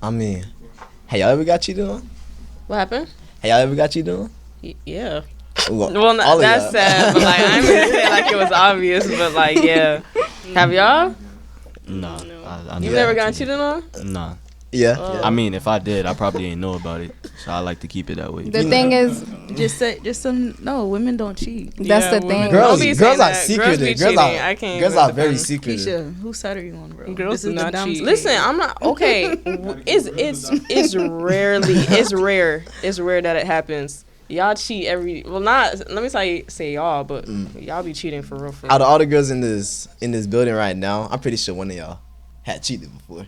I mean, hey, y'all ever got cheated on? What happened? Hey, y'all ever got cheated on? Yeah. Well, Well, not, that's sad, but like I ain't gonna say like it was obvious, but like yeah. Have y'all? Nah, I You never got cheated on? Nah. Yeah. I mean, if I did, I probably ain't know about it. So I like to keep it that way. The thing is, no, women don't cheat. that's the thing. Girls, Don't be girls saying are that. secretive. Girls be Girls cheating. are, I can't girls even are very defend. secretive. Keisha, whose side are you on, bro? Girls This do is not the dumb cheat. state. Listen, I'm not okay. It's rare that it happens. Y'all cheat every not. Let me say y'all, but y'all be cheating for real. Out of all the girls in this building right now, I'm pretty sure one of y'all had cheated before.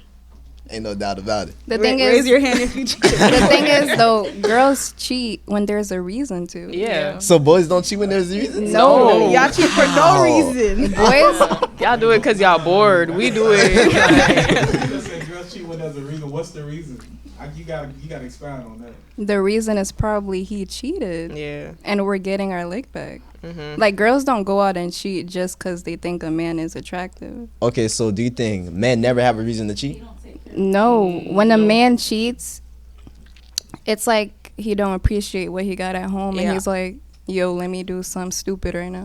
Ain't no doubt about it. The thing Raise is, your hand if you cheat. the thing is though, girls cheat when there's a reason to. Yeah. So boys don't cheat when there's a reason? No. Y'all cheat for no reason. Boys, Y'all do it because y'all bored. We do it. You said girls cheat when there's a reason. What's the reason? You gotta expound on that. the reason is probably he cheated. Yeah. And we're getting our lick back. Mm-hmm. Like, girls don't go out and cheat just because they think a man is attractive. Okay, so do you think men never have a reason to cheat? No. When a man cheats, it's like he don't appreciate what he got at home. Yeah. And he's like, yo, let me do something stupid right now.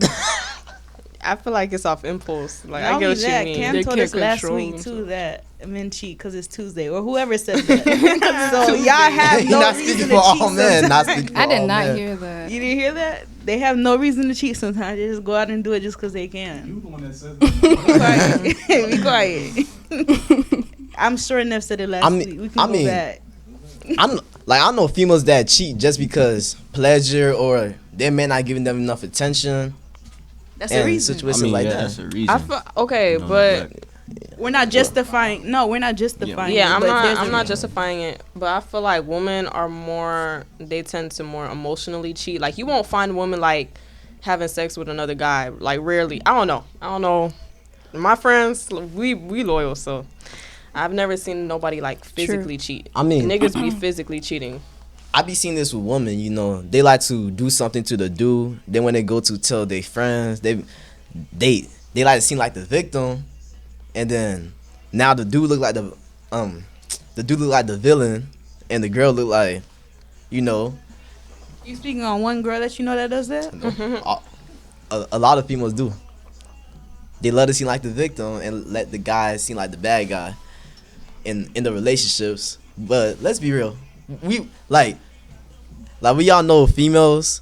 I feel like it's off impulse. Like Not I get only what that, you mean. Cam They told can't us last control week themselves. too that men cheat because it's Tuesday, or whoever said that. So y'all have You're no not reason speaking to for cheat all men. Not sometimes. speaking for I did all not men. hear that. You didn't hear that? They have no reason to cheat sometimes. They just go out and do it just because they You can. the one that said that. Be quiet. I'm sure Neff said it last week. We can go back. I know females that cheat just because pleasure or their man not giving them enough attention. That's and a reason. situations like that. That's a reason. I feel okay, You know, but We're not justifying. No, we're not justifying. yeah, it, but there's I'm a- not justifying it, but I feel like women are more. They tend to more emotionally cheat. Like you won't find women like having sex with another guy. Like rarely. I don't know. My friends, we loyal, so I've never seen nobody like physically cheat. I mean, Niggas be physically cheating. I be seeing this with women, you know, they like to do something to the dude. Then when they go to tell their friends, they like to seem like the victim, and then now the dude look like the villain, and the girl look like, you know, You speaking on one girl that you know that does that? a lot of females do. They love to seem like the victim and let the guy seem like the bad guy in the relationships. But let's be real, we we all know females,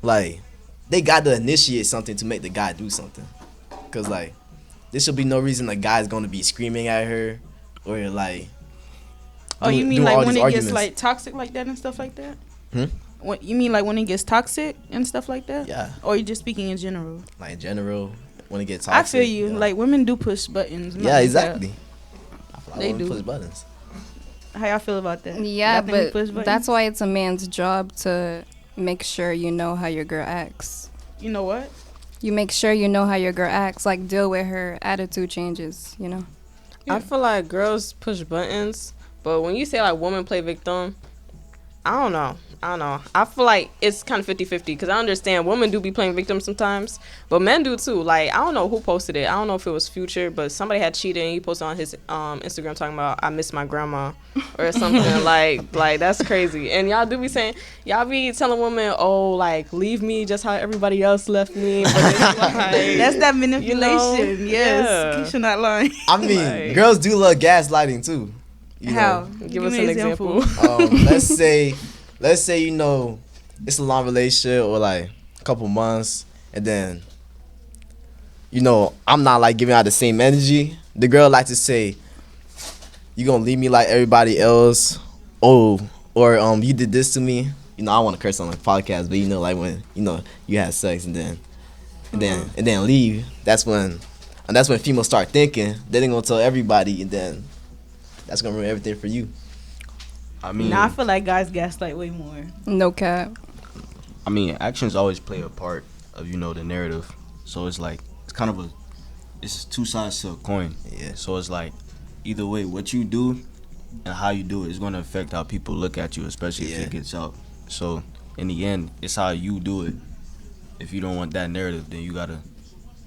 like they got to initiate something to make the guy do something. Cause like there should be no reason the guy's gonna be screaming at her or like. Oh, you mean do like all when these it gets arguments. like toxic like that and stuff like that? Hmm? What you mean like when it gets toxic and stuff like that? Yeah, Or you just speaking in general? like in general, when it gets I toxic. feel you. yeah. Like women do push buttons. I'm not Yeah, gonna exactly. I feel like They women do. push buttons. cap. How y'all feel about that? Yeah, Y'all think we but push buttons? that's why it's a man's job to make sure you know how your girl acts. You know what? You make sure you know how your girl acts, like deal with her attitude changes, you know? I feel like girls push buttons, but when you say like women play victim, I don't know. I feel like it's kind of 50-50 because I understand women do be playing victim sometimes, but men do too. Like, I don't know who posted it. I don't know if it was Future, but somebody had cheated and he posted on his Instagram talking about, I miss my grandma or something. like that's crazy. And y'all do be saying, y'all be telling women, oh, like, leave me just how everybody else left me. But it's like, That's that manipulation. you know, Yes. yeah. Keisha not lying. I mean, Like- girls do love gaslighting too. You How? know. Give us me an example. Let's say you know it's a long relationship or like a couple months, and then you know I'm not like giving out the same energy. The girl like to say, "You gonna leave me like everybody else?" Oh, or you did this to me. You know, I want to curse on the podcast, but you know, like when you know you had sex and then leave. That's when females start thinking they gonna tell everybody, and then that's gonna ruin everything for you. I mean, Nah, I feel like guys gaslight way more. No cap. I mean, actions always play a part of, you know, the narrative. So it's like, it's kind of it's two sides to a coin. Yeah. So it's like, either way, what you do and how you do it is going to affect how people look at you, especially if Yeah. it gets out. So in the end, it's how you do it. If you don't want that narrative, then you got to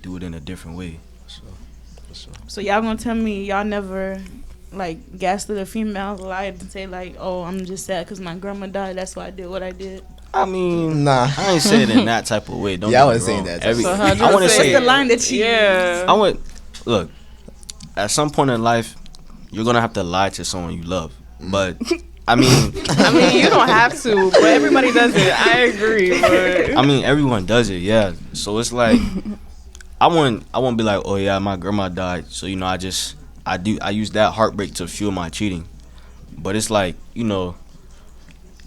do it in a different way. So So y'all gonna tell me y'all never like gaslit a female, lie and say like, "Oh, I'm just sad because my grandma died. That's why I did what I did." I mean, Nah. I ain't saying it in that type of way. Don't Yeah, I get me wasn't saying wrong. that. So how'd you I want to say say What's the line that she Yeah. I want look. At some point in life, you're gonna have to lie to someone you love. But I mean, You don't have to, but everybody does it. I agree, but I mean, everyone does it. Yeah. So it's like I wouldn't be like, oh yeah, my grandma died. So you know, I use that heartbreak to fuel my cheating. But it's like, you know,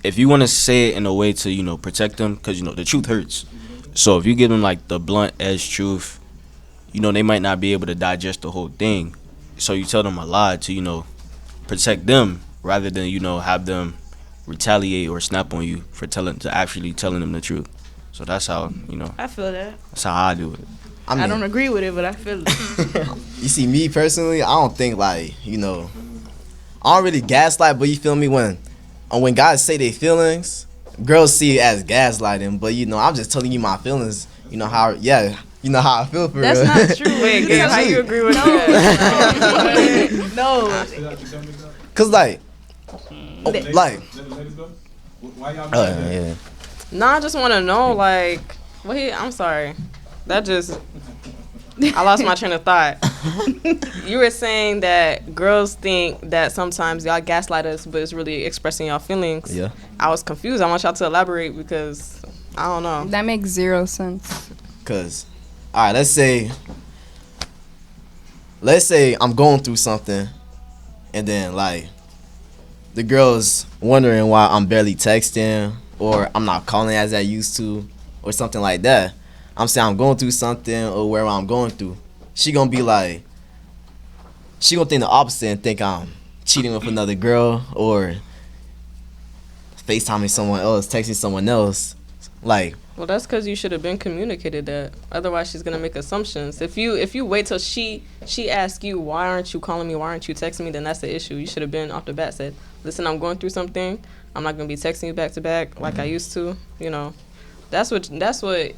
if you want to say it in a way to, you know, protect them, because, you know, the truth hurts. So if you give them, like, the blunt edge truth, you know, they might not be able to digest the whole thing. So you tell them a lie to, you know, protect them rather than, you know, have them retaliate or snap on you for actually telling them the truth. So that's how, you know, I feel that. that's how I do it. I don't agree with it, but I feel it. You see, me personally, I don't think like, you know, I don't really gaslight, but you feel me, when guys say their feelings, girls see it as gaslighting, but you know, I'm just telling you my feelings, you know how I feel for That's real. not true. wait, Gabe, how you agree with No. that? No. Cause like, Ladies, like, ladies go. Why y'all? yeah. No, I just want to know, like, I'm sorry. That just, I lost my train of thought. You were saying that girls think that sometimes y'all gaslight us, but it's really expressing y'all feelings. Yeah. I was confused. I want y'all to elaborate because I don't know. That makes zero sense. Cause, all right, let's say I'm going through something, and then like the girl's wondering why I'm barely texting or I'm not calling as I used to or something like that. I'm saying I'm going through something or wherever I'm going through. She gonna be like, she gonna think the opposite and think I'm cheating with another girl or FaceTiming someone else, texting someone else. Like, Well, that's because you should have been communicated that. Otherwise, she's gonna make assumptions. If you wait till she asks you, why aren't you calling me? Why aren't you texting me? Then that's the issue. You should have been off the bat said, listen, I'm going through something. I'm not gonna be texting you back to back like I used to. You know, that's what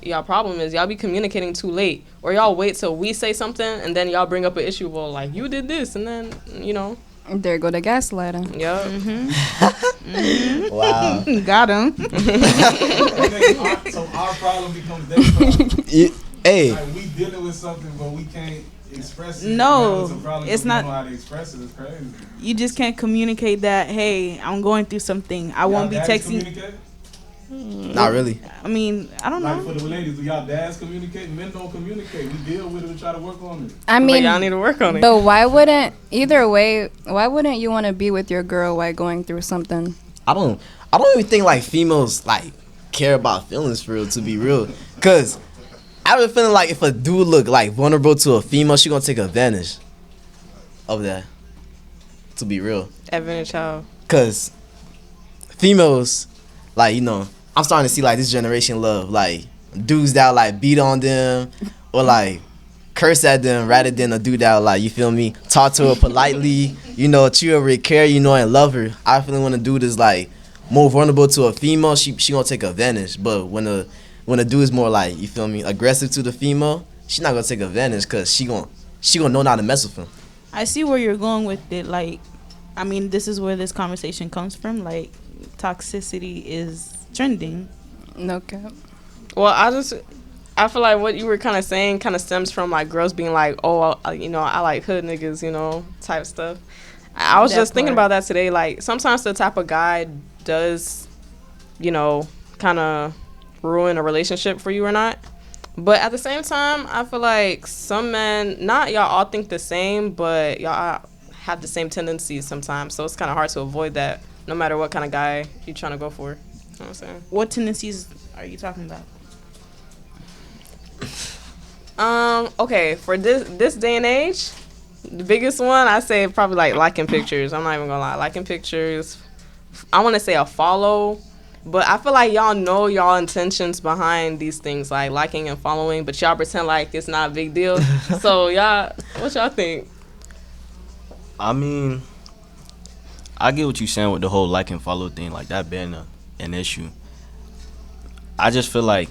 y'all problem is. Y'all be communicating too late, or y'all wait till we say something and then y'all bring up an issue. Well, like you did this, and then you know. There go the gaslighting. Yeah. wow. Got him. So our problem becomes their problem. Hey. Like we dealing with something, but we can't express it. No, It's a problem, it's we not- don't know how to express it. It's crazy. You just can't communicate that. Hey, I'm going through something. I won't be Y'all dads texting. communicate? Not really. I mean, I don't Like know. for the ladies, do y'all dads communicate? Men don't communicate. We deal with it and try to work on it. I But mean, y'all need to work on it. but why wouldn't you want to be with your girl while going through something? I don't even think like females like care about feelings for real, to be real. Cause I have a feeling like if a dude look like vulnerable to a female, she gonna take advantage of that. To be real. Advantage how? Cause females, like, you know, I'm starting to see like this generation love like dudes that like beat on them or like curse at them rather than a dude that like, you feel me, talk to her politely, you know, treat her with care, you know, and love her. I feel like when a dude is like more vulnerable to a female, she gonna take advantage. But when a dude is more like, you feel me, aggressive to the female, she not gonna take advantage because she gonna know not to mess with him. I see where you're going with it. Like, I mean, this is where this conversation comes from. Like, toxicity is trending. No cap. Well, I feel like what you were kind of saying kind of stems from like girls being like, oh, you know, I like hood niggas, you know, type stuff. I was That just thinking part. about that today. Like sometimes the type of guy does, you know, kind of ruin a relationship for you or not. But at the same time, I feel like some men, not y'all all think the same, but y'all have the same tendencies sometimes. So it's kind of hard to avoid that no matter what kind of guy you're trying to go for. You know what I'm saying? What tendencies are you talking about? Okay, for this day and age, the biggest one I say probably like liking pictures. I'm not even gonna lie, liking pictures. I want to say a follow, but I feel like y'all know y'all intentions behind these things, like liking and following, but y'all pretend like it's not a big deal. So y'all, what y'all think? I mean, I get what you're saying with the whole like and follow thing, like that being an issue. I just feel like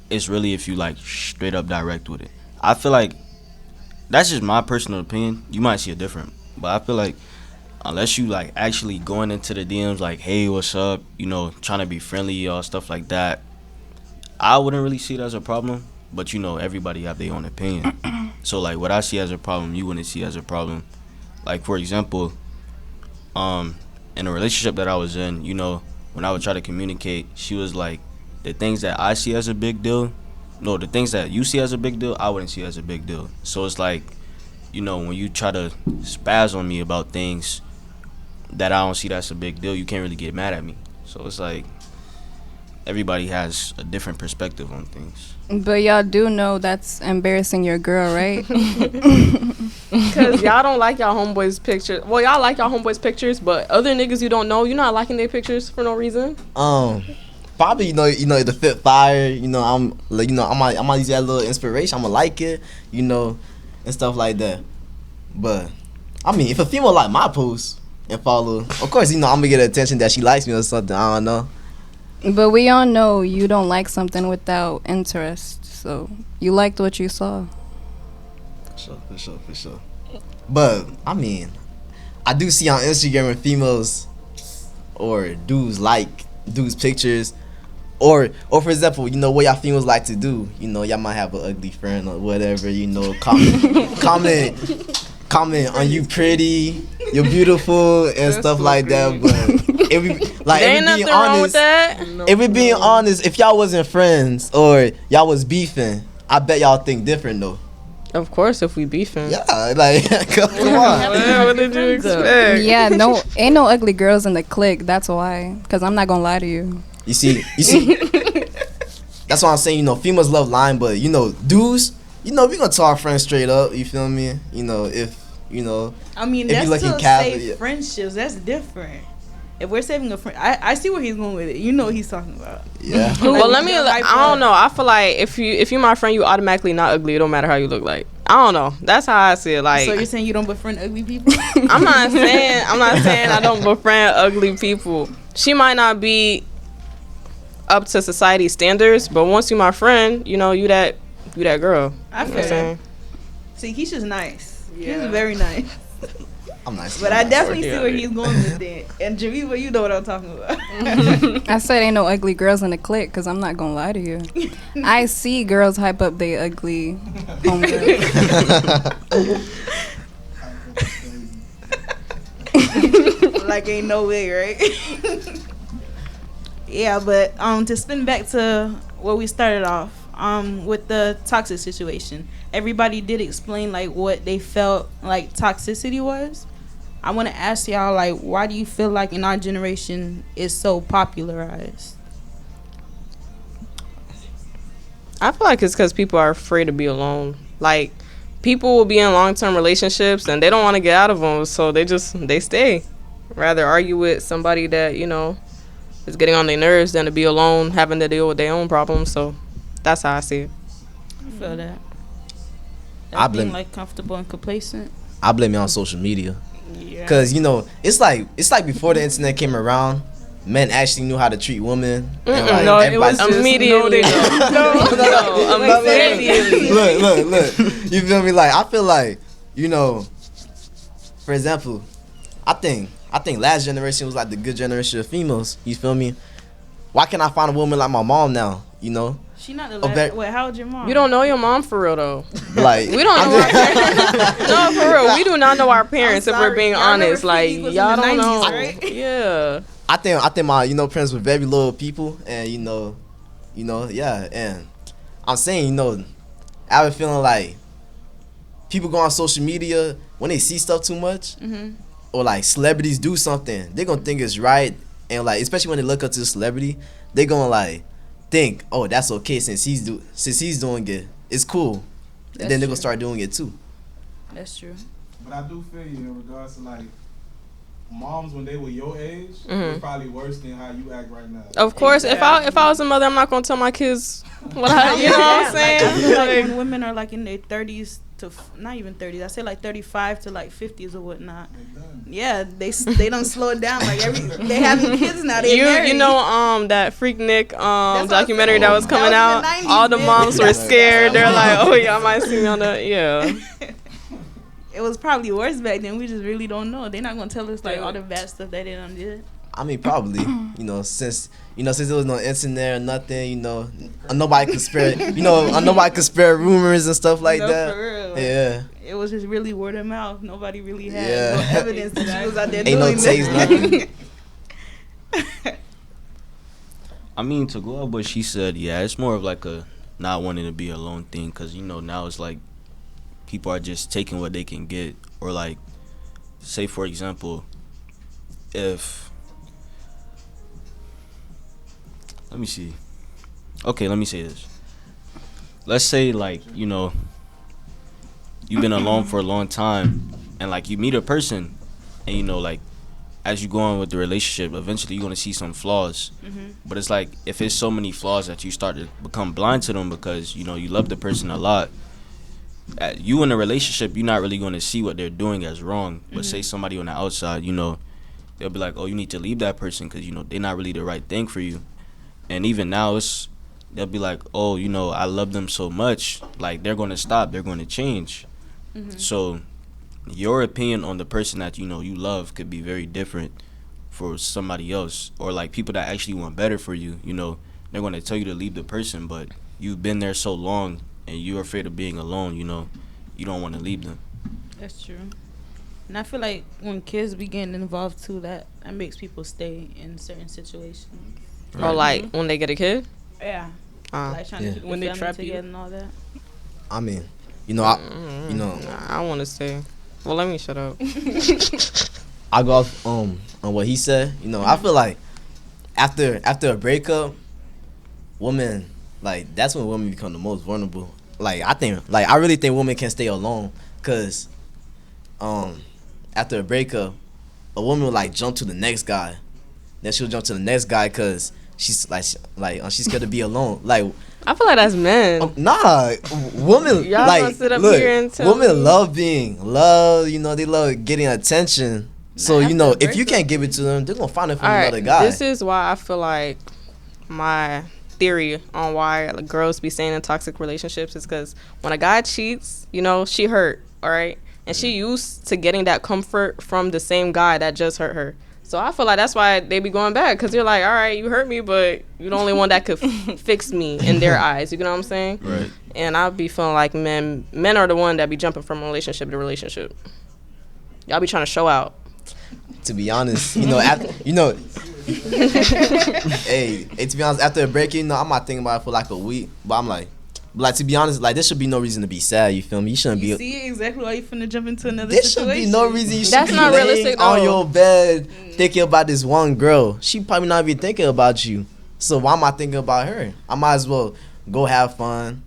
it's really if you like straight up direct with it. I feel like that's just my personal opinion. You might see it different, But I feel like unless you like actually going into the DMs like, hey, what's up? You know, trying to be friendly or stuff like that, I wouldn't really see it as a problem. But you know, everybody have their own opinion. So like, what I see as a problem, you wouldn't see as a problem. Like for example, in a relationship that I was in, you know, when I would try to communicate, she was like, the things that I see as a big deal, no, the things that you see as a big deal, I wouldn't see as a big deal. So it's like, you know, when you try to spaz on me about things that I don't see that's a big deal, you can't really get mad at me. So it's like everybody has a different perspective on things. But y'all do know that's embarrassing your girl, right? Cause y'all don't like y'all homeboys' pictures. Well, y'all like y'all homeboys' pictures, but other niggas you don't know, you're not liking their pictures for no reason. Probably you know the fit fire. You know I'm like I'm gonna use that little inspiration. I'm gonna like it, you know, and stuff like that. But I mean, if a female like my post and follow, of course you know I'm gonna get attention that she likes me or something. I don't know. But we all know you don't like something without interest. So you liked what you saw. For sure. But I mean, I do see on Instagram when females or dudes like dudes' pictures, or for example, you know what y'all females like to do. You know, y'all might have an ugly friend or whatever. You know, comment on you pretty, you're beautiful and That's stuff like that. But if we like, There ain't if we being nothing wrong honest, with that. if we being honest, if y'all wasn't friends or y'all was beefing, I bet y'all think different though. Of course, if we beefing. Yeah, like come on. What did you expect? Yeah, no, ain't no ugly girls in the clique. That's why. Cause I'm not gonna lie to you. You see. That's why I'm saying, you know, females love lying, but you know, dudes, you know, we gonna tell our friends straight up. You feel me? You know, if you know. I mean, if that's you looking to casual, save yeah. friendships. That's different. If we're saving a friend, I see where he's going with it. You know what he's talking about. Yeah. Well, I don't know. I feel like if you my friend, you automatically not ugly. It don't matter how you look like. I don't know. That's how I see it. Like, So you're saying you don't befriend ugly people? I'm not saying I don't befriend ugly people. She might not be up to society standards, but once you my friend, you know, you that girl. I You know feel what I'm saying? See, Keisha's nice. He's very nice. I'm nice. But I definitely see Yeah. where he's going with it. And Javiva, you know what I'm talking about. I said ain't no ugly girls in the clique. Cause I'm not gonna lie to you. I see girls hype up they ugly homegirls. Like ain't no way, right? Yeah, but to spin back to where we started off, with the toxic situation, everybody did explain like what they felt like toxicity was. I want to ask y'all, like, why do you feel like in our generation it's so popularized? I feel like it's because people are afraid to be alone. Like, people will be in long-term relationships and they don't want to get out of them, so they stay. Rather argue with somebody that, you know, is getting on their nerves than to be alone, having to deal with their own problems. So that's how I see it. I feel that. I blame- Being like comfortable and complacent. I blame it on social media. Yeah. Cause you know, it's like before the internet came around, men actually knew how to treat women. And like, No, it everybody- was just immediately. No, immediately. Look. You feel me? Like, I feel like, you know, for example, I think last generation was like the good generation of females. You feel me? Why can't I find a woman like my mom now? You know, She not the Okay. last. Wait, how old your mom? You don't know your mom for real though. like We don't know our parents. No, for real. We do not know our parents I'm if we're sorry. being Y'all honest. remember Like, Freaky was in y'all the don't 90s, know. right? Yeah. I think my parents were very loyal people, and yeah. And I'm saying, I was feeling like people go on social media when they see stuff too much, or like celebrities do something, they gonna think it's right, and like especially when they look up to the celebrity, they gonna like think, oh, that's okay since he's doing it, it's cool, and That's then they true. gonna start doing it too. That's true. But I do feel you in regards to like moms when they were your age, Mhm. they're probably worse than how you act right now. Of course, if I was a mother, I'm not gonna tell my kids what I, you know what I'm Like, I saying? feel like Like, when women are like in their 30s to not even 30s, I say like 35 to like 50s or whatnot. They done. Yeah, they don't slow it down. Like they having kids now. They married. you know that Freaknik what I'm documentary saying. that was coming That was out. in the 90s, all the man. moms were That's- scared. that's They're our like, mom. oh, y'all might see me on the it was probably worse back then. We just really don't know. They're not gonna tell us like all the bad stuff that they done did. I mean, probably, since there was no internet or nothing, nobody could spread, nobody could spread rumors and stuff like No, that. for real. Like, Yeah. it was just really word of mouth. Nobody really had Yeah. no evidence that she was out there Ain't no doing taste, this. I mean, to go off what she said, yeah, it's more of like a not wanting to be alone thing, because now it's like people are just taking what they can get, or like, say for example, if let me see, okay, let me say this. Let's say like you've been alone for a long time, and like you meet a person, and like as you go on with the relationship, eventually you're gonna see some flaws. But it's like, if it's so many flaws that you start to become blind to them because you love the person a lot, you in a relationship, you're not really gonna see what they're doing as wrong. But say somebody on the outside, they'll be like, oh, you need to leave that person because they're not really the right thing for you. And even now, they'll be like, oh, I love them so much, like they're gonna stop, they're gonna change. So your opinion on the person that you love could be very different for somebody else, or like people that actually want better for you. They're going to tell you to leave the person, but you've been there so long and you're afraid of being alone. You don't want to leave them. That's true. And I feel like when kids be getting involved too, that makes people stay in certain situations. Or like when they get a kid. Yeah. Like trying to keep when the they family trap together you. and all that. I mean, I want to stay. Well, let me shut up. I go off on what he said. I feel like after a breakup, women, like, that's when women become the most vulnerable. Like, I really think women can stay alone, cause after a breakup, a woman will like jump to the next guy. Then she'll jump to the next guy cause she's she's scared to be alone. Like, I feel like that's men. nah, women Y'all like gonna sit up look, here and tell women me? love being loved. They love getting attention. So after a if you breakup- can't give it to them, they're gonna find it from All another right, guy. this is why I feel like my theory on why girls be staying in toxic relationships is because when a guy cheats, she hurt, all right, and she used to getting that comfort from the same guy that just hurt her. So I feel like that's why they be going back, because you're like, all right, you hurt me, but you're the only one that could fix me in their eyes. You know what I'm saying? Right. And I be feeling like men are the one that be jumping from relationship to relationship. Y'all be trying to show out. To be honest, hey, to be honest, after a break, I'm not thinking about it for like a week, but I'm like, to be honest, like, there should be no reason to be sad. You feel me? You shouldn't be. See exactly why you finna jump into another There situation. should be no reason you should That's be not laying realistic, on though. your bed thinking about this one girl. She probably not even thinking about you. So why am I thinking about her? I might as well go have fun,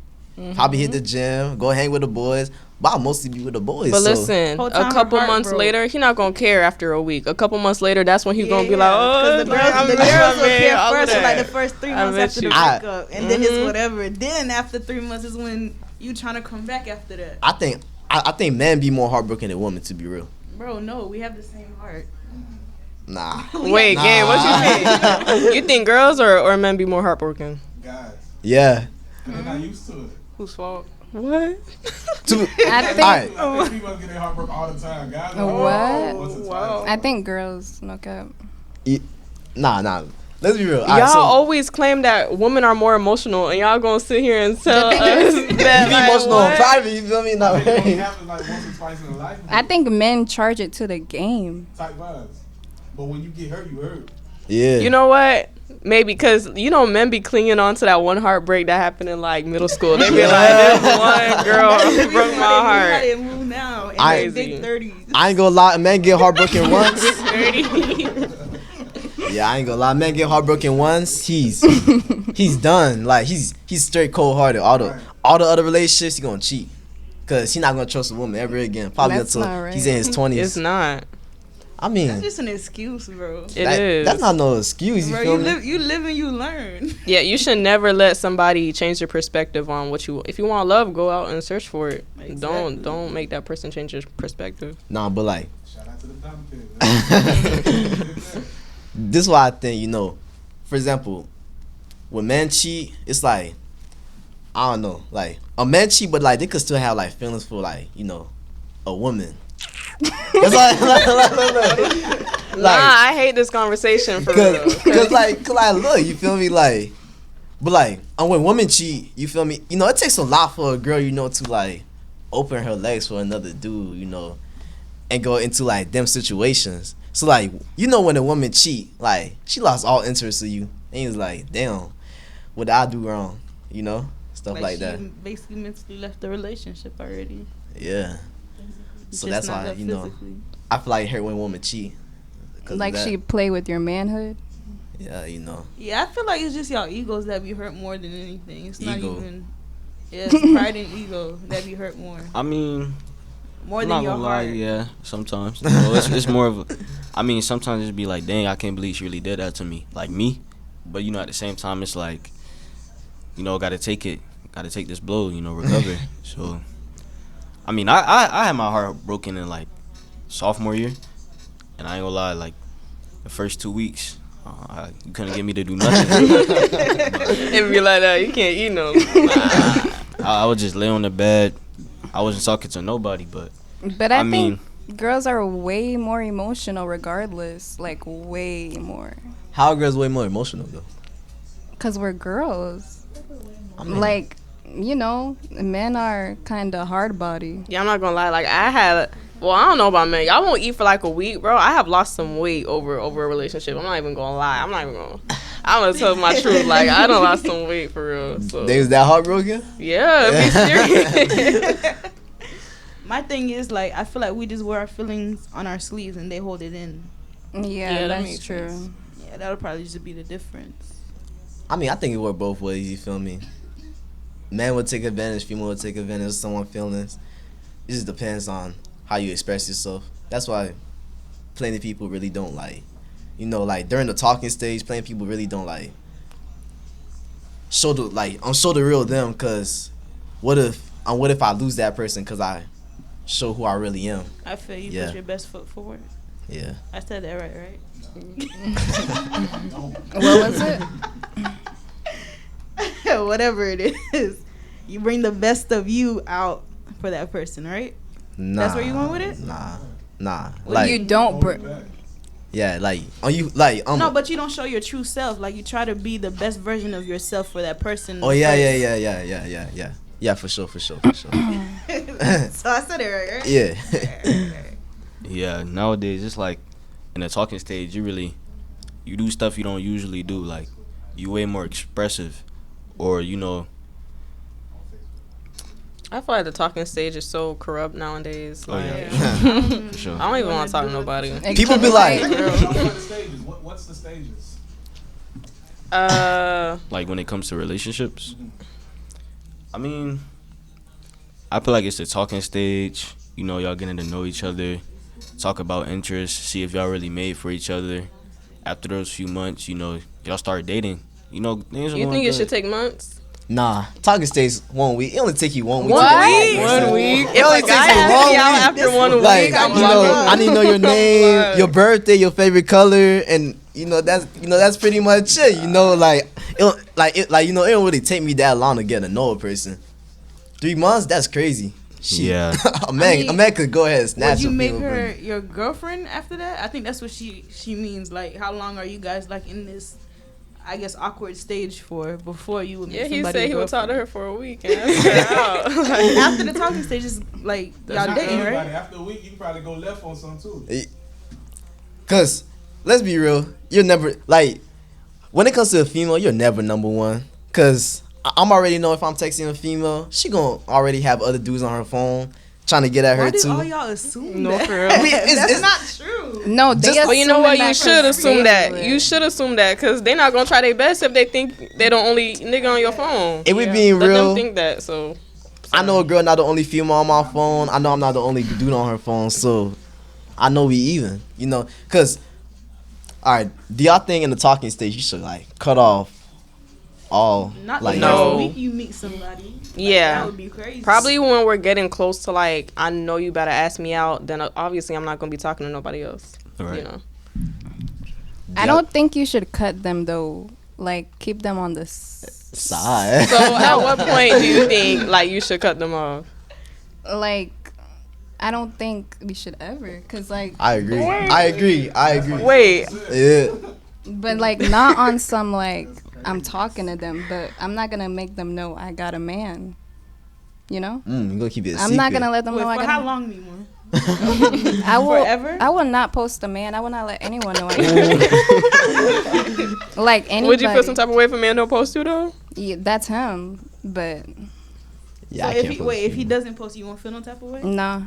probably hit the gym, go hang with the boys. But I'll mostly be with the boys. But so. listen, Whole a time her couple heart months broke. later, he not gonna care after a week. A couple months later, that's when he's gonna be like, because oh, the girls will care first for like the first 3 I months bet after the you. breakup, and then it's whatever. Then after 3 months is when you trying to come back after that. I think men be more heartbroken than women, to be real. Bro, no, we have the same heart. Nah. Wait, Nah. Gabe, what you mean? You think girls or men be more heartbroken? Guys, Yeah. they're not used to it. Whose fault? What? I think Alright. I think people get their heart broke all the time. Guys, are What? once or Wow. twice. I think girls no cap. Nah. Let's be real. Y'all Alright, so always claim that women are more emotional, and y'all gonna sit here and tell us that you be like, emotional in what? private, you feel me? Not It only really. happens like once or twice in a life. I think men charge it to the game. Type vibes. But when you get hurt, you hurt. Yeah. You know what? Maybe because men be clinging on to that one heartbreak that happened in like middle school. They be like, this one girl broke my How heart. they move now in I- their big 30s. I ain't gonna lie, men get heartbroken once. 30. Yeah, I ain't gonna lie, man get heartbroken once. He's done. Like, he's straight cold hearted. All the other relationships, he gonna cheat, cause he not gonna trust a woman ever again. Probably That's until not right. he's in his 20s. It's not. I mean, That's just an excuse, bro. It is. that's not no excuse. You Bro, feel you me? live and you learn. Yeah, you should never let somebody change your perspective on what you. If you want love, go out and search for it. Exactly. Don't make that person change your perspective. Nah, but like, Shout out to the dumb kids. this is why I think, for example, when men cheat, it's like, I don't know, like, a man cheat, but like they could still have like feelings for like, a woman. That's Nah, I hate this conversation for real. cause look, you feel me, like, but like, when women cheat, you feel me, you know, it takes a lot for a girl, you know, to like open her legs for another dude, you know, and go into like them situations. So like, you know, when a woman cheat, like she lost all interest in you, and he's like, damn, what did I do wrong, you know, stuff like she that. basically mentally left the relationship already. Yeah. So Just that's not why, that you know, physically. I feel like it hurt when women cheat. 'Cause of Like that. she play with your manhood. Yeah, you know. Yeah, I feel like it's just y'all egos that be hurt more than anything. It's not Ego. even. Yeah, it's pride and ego that be hurt more. I mean, More I'm than not your gonna lie, heart. yeah, sometimes. You know, it's more of a, I mean, sometimes it'd be like, dang, I can't believe she really did that to me. Like me. But, you know, at the same time, it's like, you know, gotta take this blow, you know, recover. So, I mean, I had my heart broken in, like, sophomore year. And I ain't gonna lie, like, the first 2 weeks, you couldn't get me to do nothing. If you like that, you can't eat no. I would just lay on the bed. I wasn't talking to nobody, but But I mean, think girls are way more emotional regardless. Like, way more. How are girls way more emotional though? Because we're girls. I mean, Like, you know, men are kind of hard body. Yeah, I'm not gonna lie. Like I don't know about men. Y'all won't eat for like a week, bro. I have lost some weight over a relationship. I'm not even gonna lie. I'm gonna tell my truth. Like I done lost some weight for real. So they was that heartbroken? yeah, be serious. My thing is, like, I feel like we just wear our feelings on our sleeves and they hold it in. Yeah, Yeah, that that's makes true. sense. Yeah, that'll probably just be the difference. I mean, I think it worked both ways, you feel me? Man would take advantage, female would take advantage of someone's feelings. It just depends on how you express yourself. That's why plenty of people really don't like, you know, like during the talking stage, plenty of people really don't like show the real them, cause what if I lose that person cause I show who I really am? I feel you Yeah. put your best foot forward. Yeah. I said that right? What was it? Whatever it is, you bring the best of you out for that person, right? Nah. That's where you going with it? Nah. Well, Like, You don't. yeah, like on you, like No, but you don't show your true self. Like, you try to be the best version of yourself for that person. Oh yeah, first. yeah, for sure. So I said it right? Yeah. yeah, nowadays it's like in the talking stage, you do stuff you don't usually do. Like you way more expressive, or you know. I feel like the talking stage is so corrupt nowadays. Oh Like, yeah, for sure. I don't even want to talk to nobody. People be like, The stages. What's the stages? Like when it comes to relationships, I mean, I feel like it's the talking stage. You know, y'all getting to know each other, talk about interests, see if y'all really made for each other. After those few months, you know, y'all start dating. You know, things are You going think it good. should take months? nah, talking stage 1 week. It only take you 1 week. What? To get to know 1 a week? person. If only a takes guy you asks 1 me out week. after 1 Like, week, I'm you know, I need to know your name, your birthday, your favorite color, and that's pretty much it. You know, like it don't really take me that long to get to know a person. 3 months, that's crazy. Shit. Yeah. a man could go ahead and snatch. Would you a make female her from your girlfriend after that? I think that's what she means. Like, how long are you guys like in this, I guess, awkward stage for before you would make Yeah, he somebody said your he would talk to girlfriend? her for a week and ask her out. Like, After the talking stage is like y'all Not dating, everybody. right? After a week, you can probably go left on some too. you. Cause let's be real, you're never like when it comes to a female, you're never number one. Cause I'm already know if I'm texting a female, she gonna already have other dudes on her phone trying to get at her Why do too. all y'all assume No, that? for real. I mean, it's- That's it's- not true. No, they Just- but you know what? You should assume that. You You should assume that because they're not gonna try their best if they think they're the only nigga on your phone. If we being Let real, them think that. So I know a girl not the only female on my phone. I know I'm not the only dude on her phone, so I know we even. You know, cause all right, do y'all think in the talking stage you should like cut off all Not like the No. first week you meet somebody. Like, Yeah. that would be crazy. probably when we're getting close to like, I know you better ask me out. Then obviously I'm not gonna be talking to nobody else. Right. You know. I don't think you should cut them though. Like, keep them on the side. So at what point do you think like you should cut them off? like, I don't think we should ever, cause like, I agree. I agree. Wait, Yeah. but like not on some like I'm talking to them, but I'm not gonna make them know I got a man. You know, You gonna keep it a I'm secret. not gonna let them Wait, know I for got. how long, Mima? I will. Forever? I will not post a man. I will not let anyone know. Like anybody. would you feel some type of way if a man don't post you though? Yeah, that's him, but Yeah, So I if can't he, post wait, if you. he doesn't post, you won't feel no type of way? nah.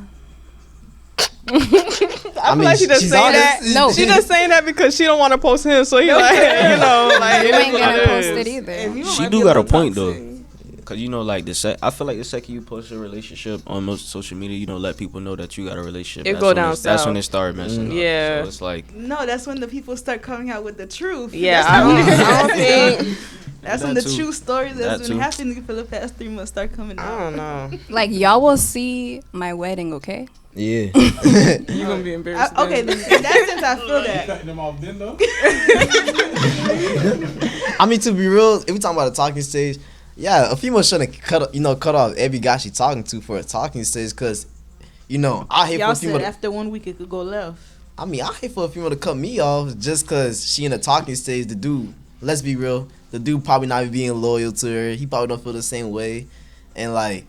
I feel like she just she's saying honest. that. No. She just saying that because she don't want to post him. So he like, you know, like You it is ain't what gonna it post is. it either. She do got a point though. Cause you know, like I feel like the second you post your relationship on most social media, you know, let people know that you got a relationship. It That's go when down That's when south. it started messing up. Yeah. So it's like No, that's when the people start coming out with the truth. Yeah, That's I don't think. That's That when the too. true stories That that's been too. happening for the past 3 months start coming I out. don't know. Like y'all will see my wedding, okay? Yeah. You gonna be embarrassed. Okay, then in that sense, I feel You that. cutting them off then though? I mean, to be real, if we talking about a talking stage, yeah, a female shouldn't cut off every guy she talking to for a talking stage, because, I hate for Y'all a female. said after 1 week it could go left. I mean, I hate for a female to cut me off just because she in a talking stage. The dude, let's be real, the dude probably not being loyal to her. He probably don't feel the same way, and like,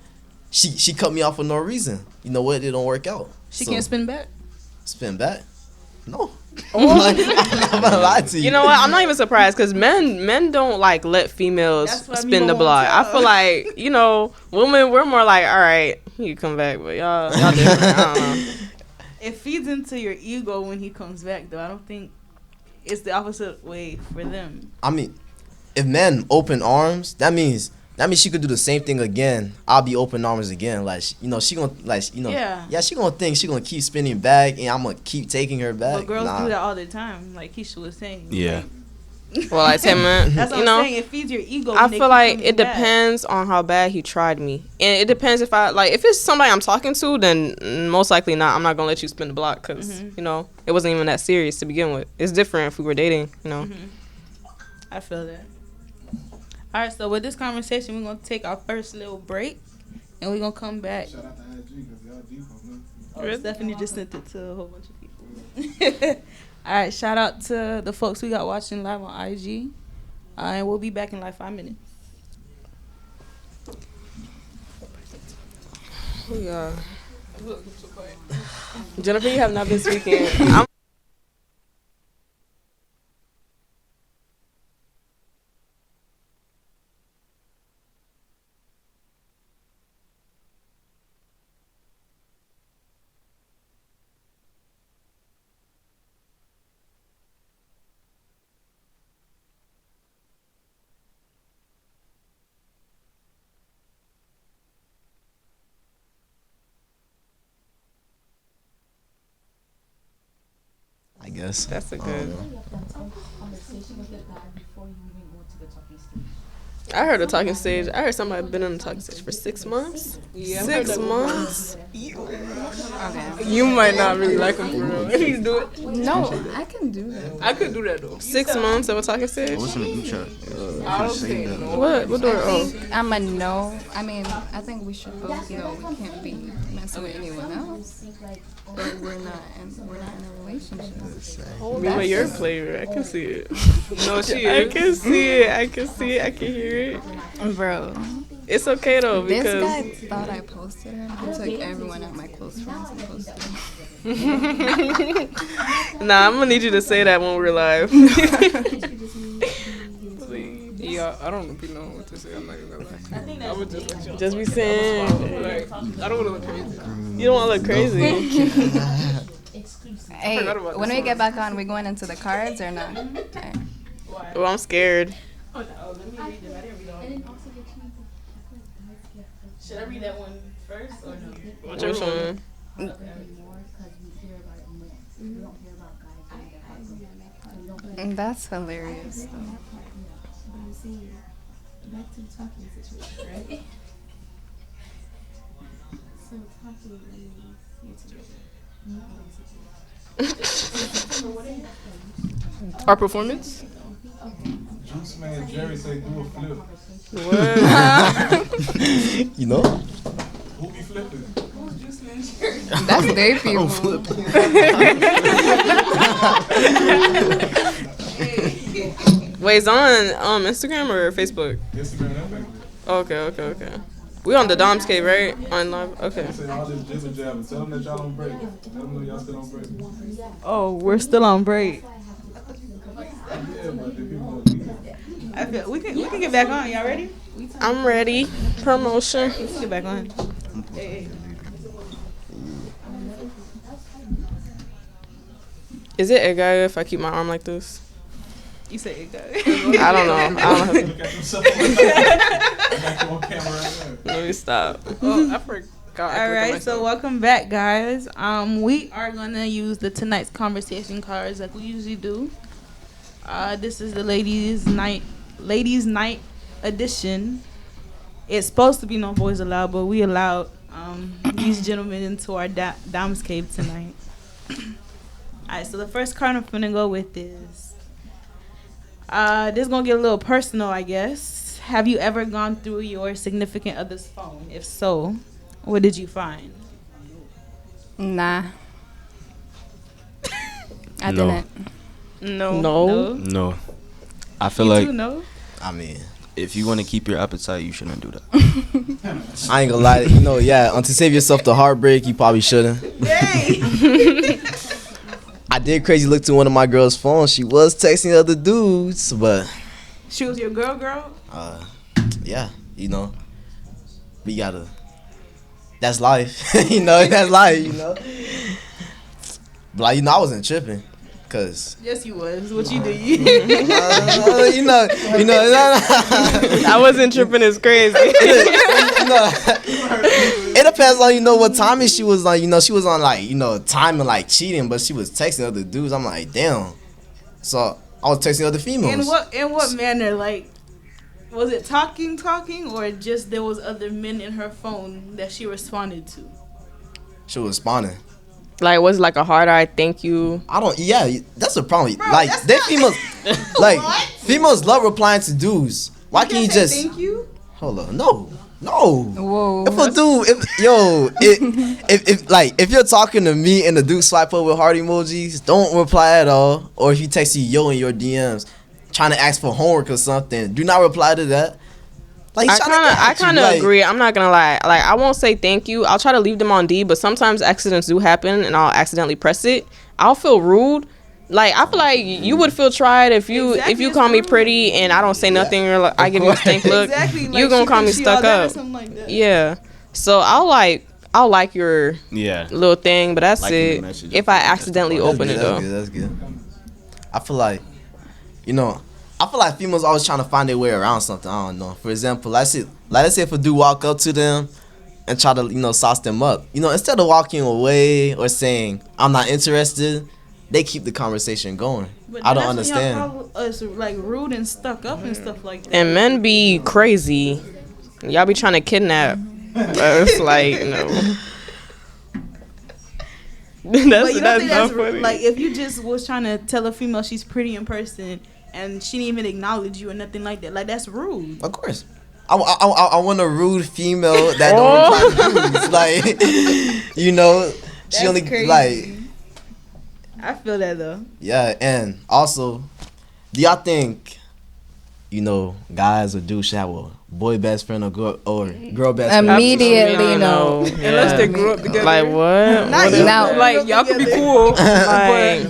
she cut me off for no reason. You know what? It don't work out. She So, can't spin back. spin back. No. Like, I'm not gonna lie to you. You know what? I'm not even surprised because men don't like let females That's what I spin mean, the won't block. I tell. feel like women we're more like, all right, you can come back, but y'all different. I don't know. It feeds into your ego when he comes back, though. I don't think it's the opposite way for them. I mean, if men open arms, that means she could do the same thing again. I'll be open arms again. Like, she gonna Yeah. she gonna think she gonna keep spinning back, and I'm gonna keep taking her back. But girls Nah. do that all the time, like Keisha was saying. yeah. Well, like 10 minutes. That's what you I'm know. saying. It feeds your ego. I when they feel keep like coming it back. depends on how bad he tried me, and it depends if if it's somebody I'm talking to, then most likely not. I'm not gonna let you spin the block because it wasn't even that serious to begin with. It's different if we were dating, I feel that. All right, so with this conversation, we're gonna take our first little break, and we're gonna come back. Shout out to IG because y'all deep on Oh, Stephanie just sent it to a whole bunch of people. All right, shout out to the folks we got watching live on IG, and we'll be back in like 5 minutes. Yeah. Jennifer, you have not this weekend. I'm I guess. That's a good. I heard a talking stage. I heard somebody been on the talking stage for 6 months. Yeah, 6 months. Okay. You might not really like him for real. You do it. No, I can do that. I could do that though. 6 months of a talking stage. What's in the group chat? What? What door? I Oh. think I'm a no. I mean, I think we should both know we can't be messing with anyone else. But we're not in a relationship. Mima, you're a player. I can see it. No, she I can see it. I can see it. I can hear it. Bro, It's okay though this because guy thought I posted him. He took everyone out my close friends and posted him. nah, I'm gonna need you to say that when we're live. Yeah, I don't know what to say. I'm not gonna lie. I would just let y'all Just be saying. like, I don't want to look crazy. You don't want to look crazy. Hey, forgot about when this we get back on, we going into the cards or not? Okay. Well, I'm scared. Should I read that one first or no? Which one? And that's hilarious, though. Back to the talking situation, right? So talking means you're together. Our performance? Juice Man Jerry say do a flip. What? You know? Who be flipping? That's their people. Wait, it's on Instagram or Facebook? Instagram and Facebook. Okay. We on the Dom's Cave, right? On live. Okay. Say all this jibber jabber. Tell them that y'all on break. Let them know y'all still on break. Oh, we're still on break. Yeah, but the people don't be. I feel we can get back on. Y'all ready? I'm ready. Promotion. Let's get back on. Hey. Is it a guy if I keep my arm like this? You say it, guys. I don't know. Look at themselves. I got you on camera right there. Let me stop. Oh, I forgot. All right, so welcome back, guys. We are gonna use the tonight's conversation cards like we usually do. This is the ladies' night edition. It's supposed to be no boys allowed, but we allowed these gentlemen into our Dom's Cave tonight. All right, so the first card I'm gonna go with is this is gonna get a little personal, I guess. Have you ever gone through your significant other's phone? If so, what did you find? Nah. I No. didn't. No. I feel You like too, no? I mean, if you want to keep your appetite, you shouldn't do that. I ain't gonna lie. You know, yeah. To save yourself the heartbreak, you probably shouldn't. I did crazy look to one of my girl's phones. She was texting other dudes, but She was your girl? yeah, you know, we gotta. That's life, you know. That's life, you know. But like, you know, I wasn't tripping, cause Yes, you was. What you did? you know. I wasn't tripping as crazy. It depends on, you know, what timing she was on. You know, she was on like, you know, timing like cheating, but she was texting other dudes. I'm like, damn. So I was texting other females. In what manner? Like, was it talking, or just there was other men in her phone that she responded to? She was responding. Like, was it like a hard eye thank you? I don't. Yeah, that's the problem. Bro, like, that's they not- females, like What? females love replying to dudes. Why can't you say just thank you? hold on? No. Whoa. If a dude, if you're talking to me and the dude swipe up with heart emojis, don't reply at all. Or if he texts you yo in your DMs, trying to ask for homework or something, do not reply to that. Like, he's trying to get I at you, kind of like- agree. I'm not gonna lie. Like, I won't say thank you. I'll try to leave them on D, but sometimes accidents do happen, and I'll accidentally press it. I'll feel rude. Like, I feel like you would feel tried if you Exactly, call me it's rude. pretty and I don't say nothing, or like, I give you a stink look. Exactly. Like, You gonna she call me thinks she all stuck that or up. something like that. Yeah. So I'll like your Yeah. little thing, but that's Liking the it. message. If I accidentally That's open good, it though. That's good. I feel like, you know, females always trying to find their way around something. I don't know. For example, let's say if a dude walk up to them and try to, you know, sauce them up. You know, instead of walking away or saying I'm not interested, they keep the conversation going. But I don't that's when y'all understand. call us like rude and stuck up and stuff like that. And men be crazy. Y'all be trying to kidnap. But it's like, no. But you don't think that's that's funny. like, if you just was trying to tell a female she's pretty in person and she didn't even acknowledge you or nothing like that, like, that's rude. Of course. I want a rude female that don't reply to dudes. Like, you know, she That's only crazy. like, I feel that though. yeah. And also, do y'all think, you know, guys or dudes should have a boy best friend or girl best friend? Immediately no. Unless they grew up together. Like what? Not What you. is- Now- Like, y'all could be cool. Like,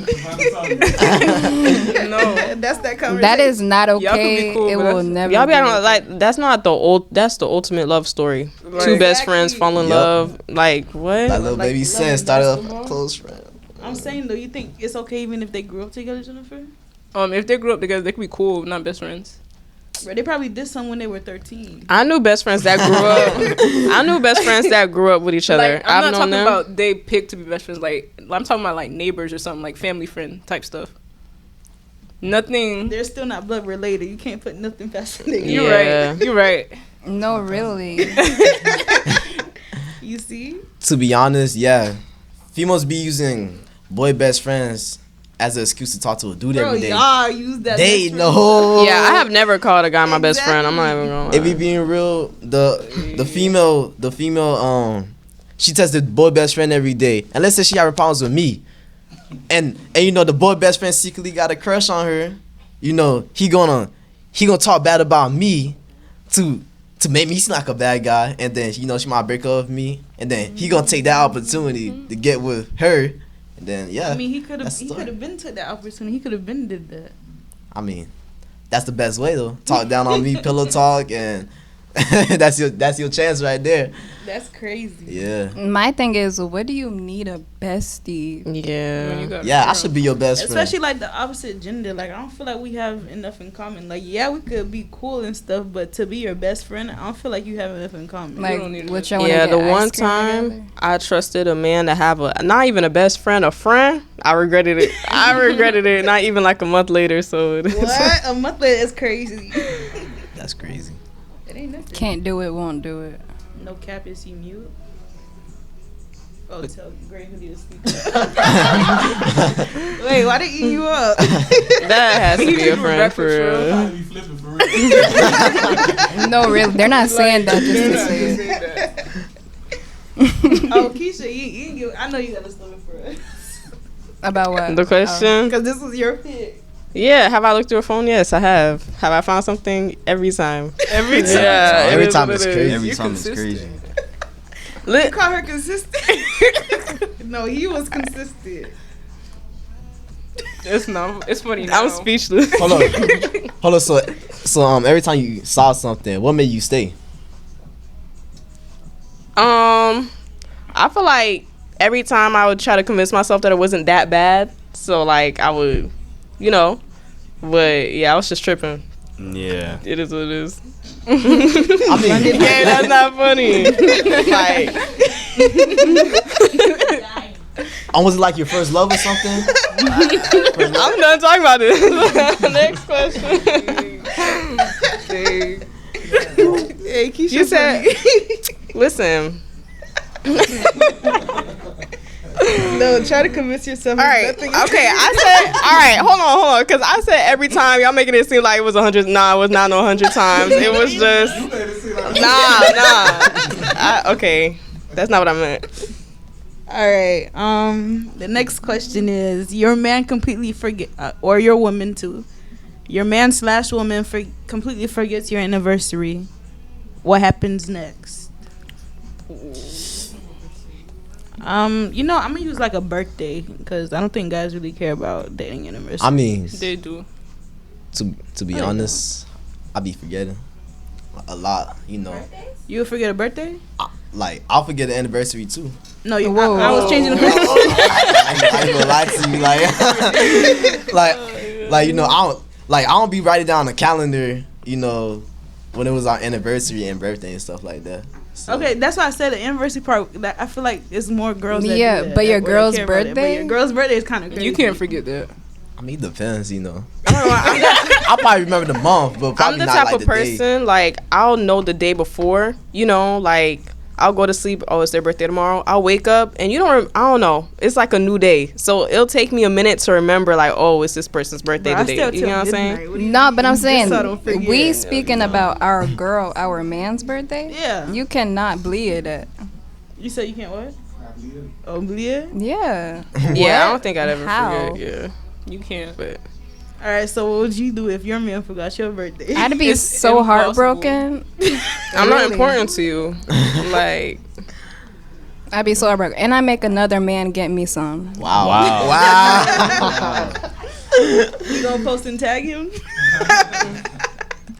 No. That's that conversation. That is not could be okay. cool, It but will that's- never. y'all be be acting like that's not that's the ultimate love story. Right. Two best Exactly. friends fall in Yup. love. Like what? Like little Like baby love said, and started off basketball. a close friend. I'm saying though, you think it's okay even if they grew up together, Jennifer? If they grew up together, they could be cool, not best friends. Bro, they probably did some when they were 13. I knew best friends that grew up. I knew best friends that grew up with each other. Like, I'm I've not known talking them. about they picked to be best friends. Like, I'm talking about like neighbors or something, like family friend type stuff. Nothing. They're still not blood related. You can't put nothing past a nigga. You're Yeah. right. You're right. No, really. You see? To be honest, yeah, females be using boy best friends as an excuse to talk to a dude Bro, every day. y'all use that. They best friend. know. Yeah, I have never called a guy my best friend. I'm not even gonna lie. If we being real, the female she texts the boy best friend every day, and let's say she having problems with me, and you know the boy best friend secretly got a crush on her, you know he gonna talk bad about me to make me seem like a bad guy, and then you know she might break up with me, and then he gonna take that opportunity to get with her, and then yeah. I mean, he could that's have the story. been took that opportunity. He could have been did that. I mean, that's the best way though. Talk down on me, pillow talk, and that's your chance right there. That's crazy. Yeah. My thing is, what do you need a bestie? When you Yeah. got a Yeah, I girl. should be your best friend. Especially like the opposite gender. Like I don't feel like we have enough in common. Like yeah, we could be cool and stuff, but to be your best friend, I don't feel like you have enough in common. Like, don't need what to- y'all wanna Yeah, get the ice one cream time together? I trusted a man to have not even a best friend, a friend. I regretted it. I regretted it. Not even like a month later. So What? A month later is crazy. That's crazy. It ain't nothing. Can't do it, won't do it. No cap, is he mute? Oh, tell Gray who need to sleep. Wait, why they eat you up? that has to be a friend for real. Probably be flipping for real. No, really, they're not saying that just to say it. Oh, Keisha, you ain't give, I know you got a story for us. About what? The question? Because this was your pick. Yeah, have I looked through a phone? Yes, I have. Have I found something? Every time. Every time. Yeah, Every it is time what it's it is. crazy. Every You're time it's consistent. crazy. You Lit. call her consistent? No, he was consistent. It's no. It's funny now. I'm speechless. Hold on. So every time you saw something, what made you stay? I feel like every time I would try to convince myself that it wasn't that bad. So like I would, you know, but yeah, I was just tripping. Yeah. It is what it is. I mean, Yeah, that's not funny. Like, was it like your first love or something? I'm done talking about this. Next question. Hey, Keisha. You said, listen. No, try to convince yourself. All right. Okay. I said. All right. Hold on. Because I said every time y'all making it seem like it was 100. Nah, it was not no 100 times. It was just. You made it seem like Nah. Okay. That's not what I meant. All right. The next question is: your man completely forget, or your woman too. Your man / woman completely forgets your anniversary. What happens next? You know, I'm gonna use like a birthday because I don't think guys really care about dating anniversary. I mean, They do. to be honest, I be forgetting a lot. You know, You would forget a birthday? like I'll forget the anniversary too. No, you. Whoa. I was changing the question. I ain't gonna lie to you, like you know, I don't be writing down a calendar. You know, when it was our anniversary and birthday and stuff like that. So, Okay, that's why I said the anniversary part. That I feel like it's more girls. That Yeah, do that, but your or they girl's care about it. But birthday? your girl's birthday is kind of crazy. You can't forget that. I mean, it depends. You know, I'll probably remember the month, but probably I'm the not type like of the day. person, like, I'll know the day before, you know, like, I'll go to sleep. Oh, it's their birthday tomorrow. I'll wake up and I don't know. It's like a new day. So it'll take me a minute to remember, like, oh, it's this person's birthday Bro, I today. stay up You till know what I'm saying? midnight. What do you No, mean? but I'm Just saying so I don't forget. we speaking about our man's birthday. Yeah. You cannot bleed it. You said you can't what? I believe it. Oh, bleed. Yeah. Yeah, I don't think I'd ever How? forget. Yeah. You can't. But All right. So what would you do if your man forgot your birthday? I'd be It's so impossible. heartbroken. I'm not Really? important to you. Like, I'd be so heartbroken, and I make another man get me some. Wow. Wow. Wow. You gonna post and tag him?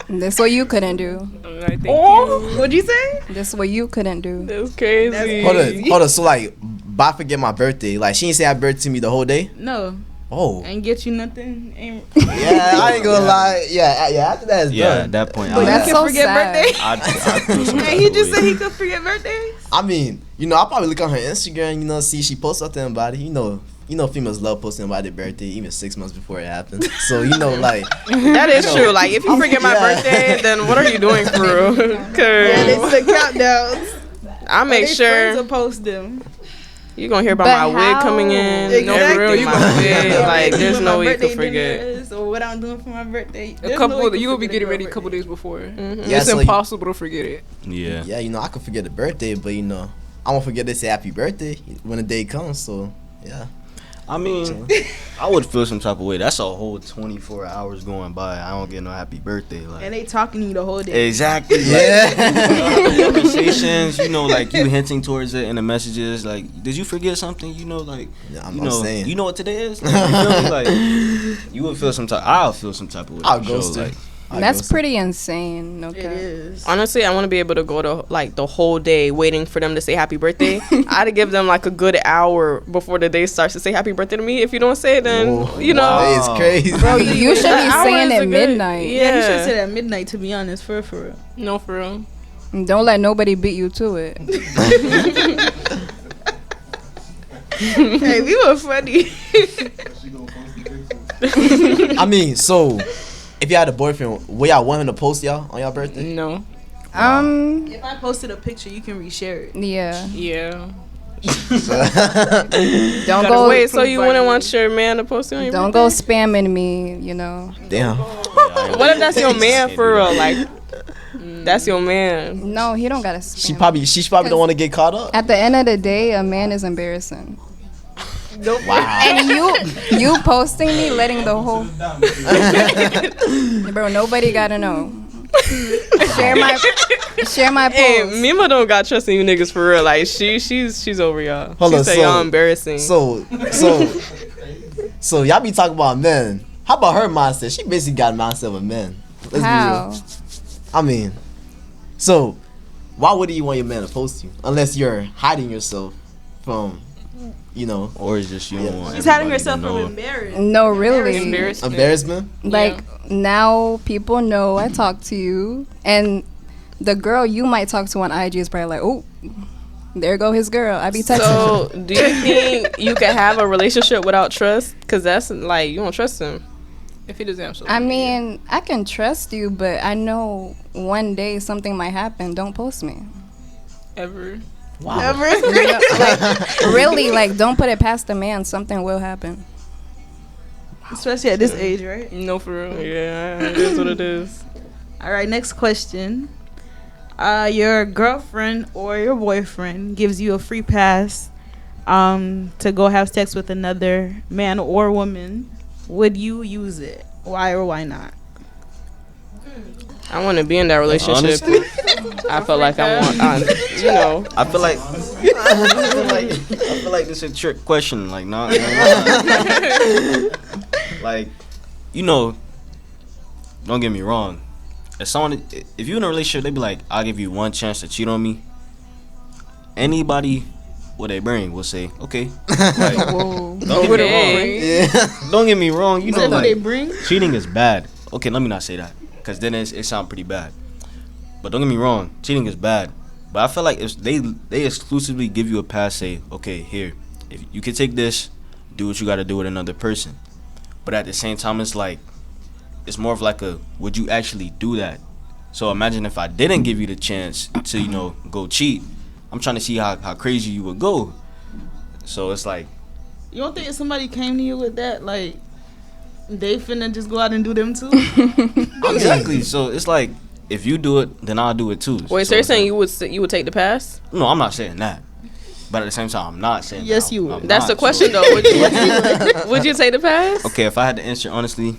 That's what you couldn't do. I think you. What'd you say? That's what you couldn't do. that's crazy. Hold on. So like, but I forget my birthday. Like she ain't say happy birthday to me the whole day. No, Oh. ain't get you nothing. Ain't. Yeah, I ain't gonna lie. Yeah. After that is Yeah, done. at that point, But you That's can so forget sad. birthdays. I'd feel some And type he of just way. said he could forget birthdays. I mean, you know, I'll probably look on her Instagram, you know, see she posts something about it. You know, females love posting about their birthday even 6 months before it happens. So you know, like, That is true. Like, if you forget my Yeah. birthday, then what are you doing for real? Yeah, they Cause took countdowns. I make They friends sure will post them. you're gonna hear about But my wig how? coming in. Exactly. No, for real, you My my wig. birthday, Like, there's what no my way you birthday can forget. dinner is, or what I'm doing for my birthday. A couple. You will be getting ready a couple days before. Mm-hmm. Yeah, It's so impossible to forget it. Yeah. yeah, you know, I could forget a birthday, but you know, I won't forget to say happy birthday when the day comes. So yeah. I mean, I would feel some type of way. That's a whole 24 hours going by. I don't get no happy birthday. Like, And they talking to you the whole day. exactly. Yeah. Like, conversations, like you hinting towards it in the messages. Like, did you forget something? Like, Yeah, you I'm know, saying. you know what today is? Like, you feel me? Like, you would feel some type. I'll feel some type of way. I'll for ghost sure. her. Like, That's pretty insane. It Okay. is. Honestly, I want to be able to go to like the whole day waiting for them to say happy birthday. I'd give them like a good hour before the day starts to say happy birthday to me. If you don't say it, then Whoa. know. It's crazy. Bro, you should be An hour saying is at a good- midnight. Yeah, you should Yeah. say that at midnight, to be honest, for real. No, for real. Don't let nobody beat you to it. Hey, we were funny. She gonna post the pictures. I mean, so if you had a boyfriend, would y'all want him to post y'all on your birthday? No. If I posted a picture, you can reshare it. Yeah. Yeah. Don't go. Wait, so you wouldn't want your man to post you on your Don't go spamming me. Damn. What if that's your man for real? Like, that's your man. No, he don't gotta spam. She probably don't want to get caught up. At the end of the day, a man is embarrassing. Wow. And you posting me, letting the whole bro, nobody gotta know. Share my Hey, post. Mima don't got trust in you niggas for real. Like she's over y'all. Hold She on, say so- y'all embarrassing. So y'all be talking about men. How about her mindset? She basically got a mindset of a man. Let's be How? real. I mean, so why would you want your man to post you unless you're hiding yourself from, or it's just you don't want. She's hiding everybody to herself from know. embarrassment. No, really. embarrassment? Like now, people know I talk to you, and the girl you might talk to on IG is probably like, oh, there go his girl. I be texting. So, do you think you can have a relationship without trust? Because that's like you don't trust him. If he doesn't have social I media. mean, I can trust you, but I know one day something might happen. Don't post me. Ever. Wow. Never. Really, like, don't put it past a man. Something will happen. Especially at this age, right? No, for real. Yeah, it is what it is. All right, next question. Your girlfriend or your boyfriend gives you a free pass to go have sex with another man or woman. Would you use it? Why or why not? I want to be in that relationship. Honestly? I feel like I want, I feel like this is a trick question. Like, not like, don't get me wrong. If you're in a relationship, they be like, I'll give you one chance to cheat on me. Anybody with a brain will say, okay. Like, Whoa. don't get me wrong. You know, What they like, bring? cheating is bad. Okay, let me not say that, because then it sounds pretty bad. But don't get me wrong, cheating is bad. But I feel like if they exclusively give you a pass, say, okay, here, if you can take this, do what you got to do with another person. But at the same time, it's like, it's more of like a, would you actually do that? So imagine if I didn't give you the chance to, go cheat. I'm trying to see how crazy you would go. So it's like, You don't think if somebody came to you with that, like, they finna just go out and do them too? exactly. So it's like, if you do it, then I'll do it too. Wait, so you're it's saying like, you would take the pass? No, I'm not saying that. But at the same time, I'm not saying Yes, that. you I'm would. That's the not, question so- though. Would you take the pass? Okay, if I had to answer honestly,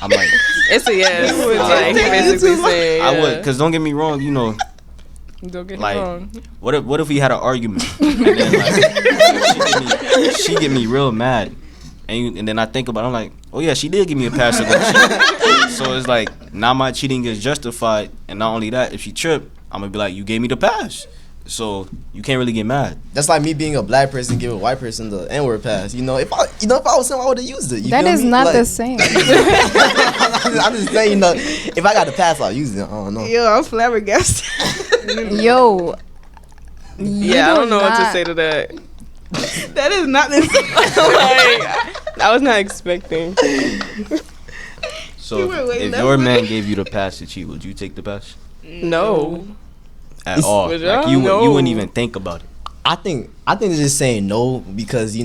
I might. It's a yes. Like, he basically saying, I yeah. would, because don't get me wrong, Don't get like, me wrong. what if we had an argument and then like she get me real mad, and then I think about it, I'm like, oh yeah, she did give me a pass to go cheat. So it's like, now my cheating is justified, and not only that, if she tripped, I'm gonna be like, you gave me the pass, so you can't really get mad. That's like me being a black person giving a white person the N-word pass. If I was him, I would have used it. You That feel is me? not Like, the same. I'm just saying, if I got the pass, I'll use it. I don't know. Yo, I'm flabbergasted. Yo. Yeah, I don't know what to say to that. That is not the same. Like, I was not expecting. So You went way if left your with man it. gave you the pass to cheat, would you take the pass No. at all? Would Like y'all? you No. wouldn't even think about it. I think they're just saying no because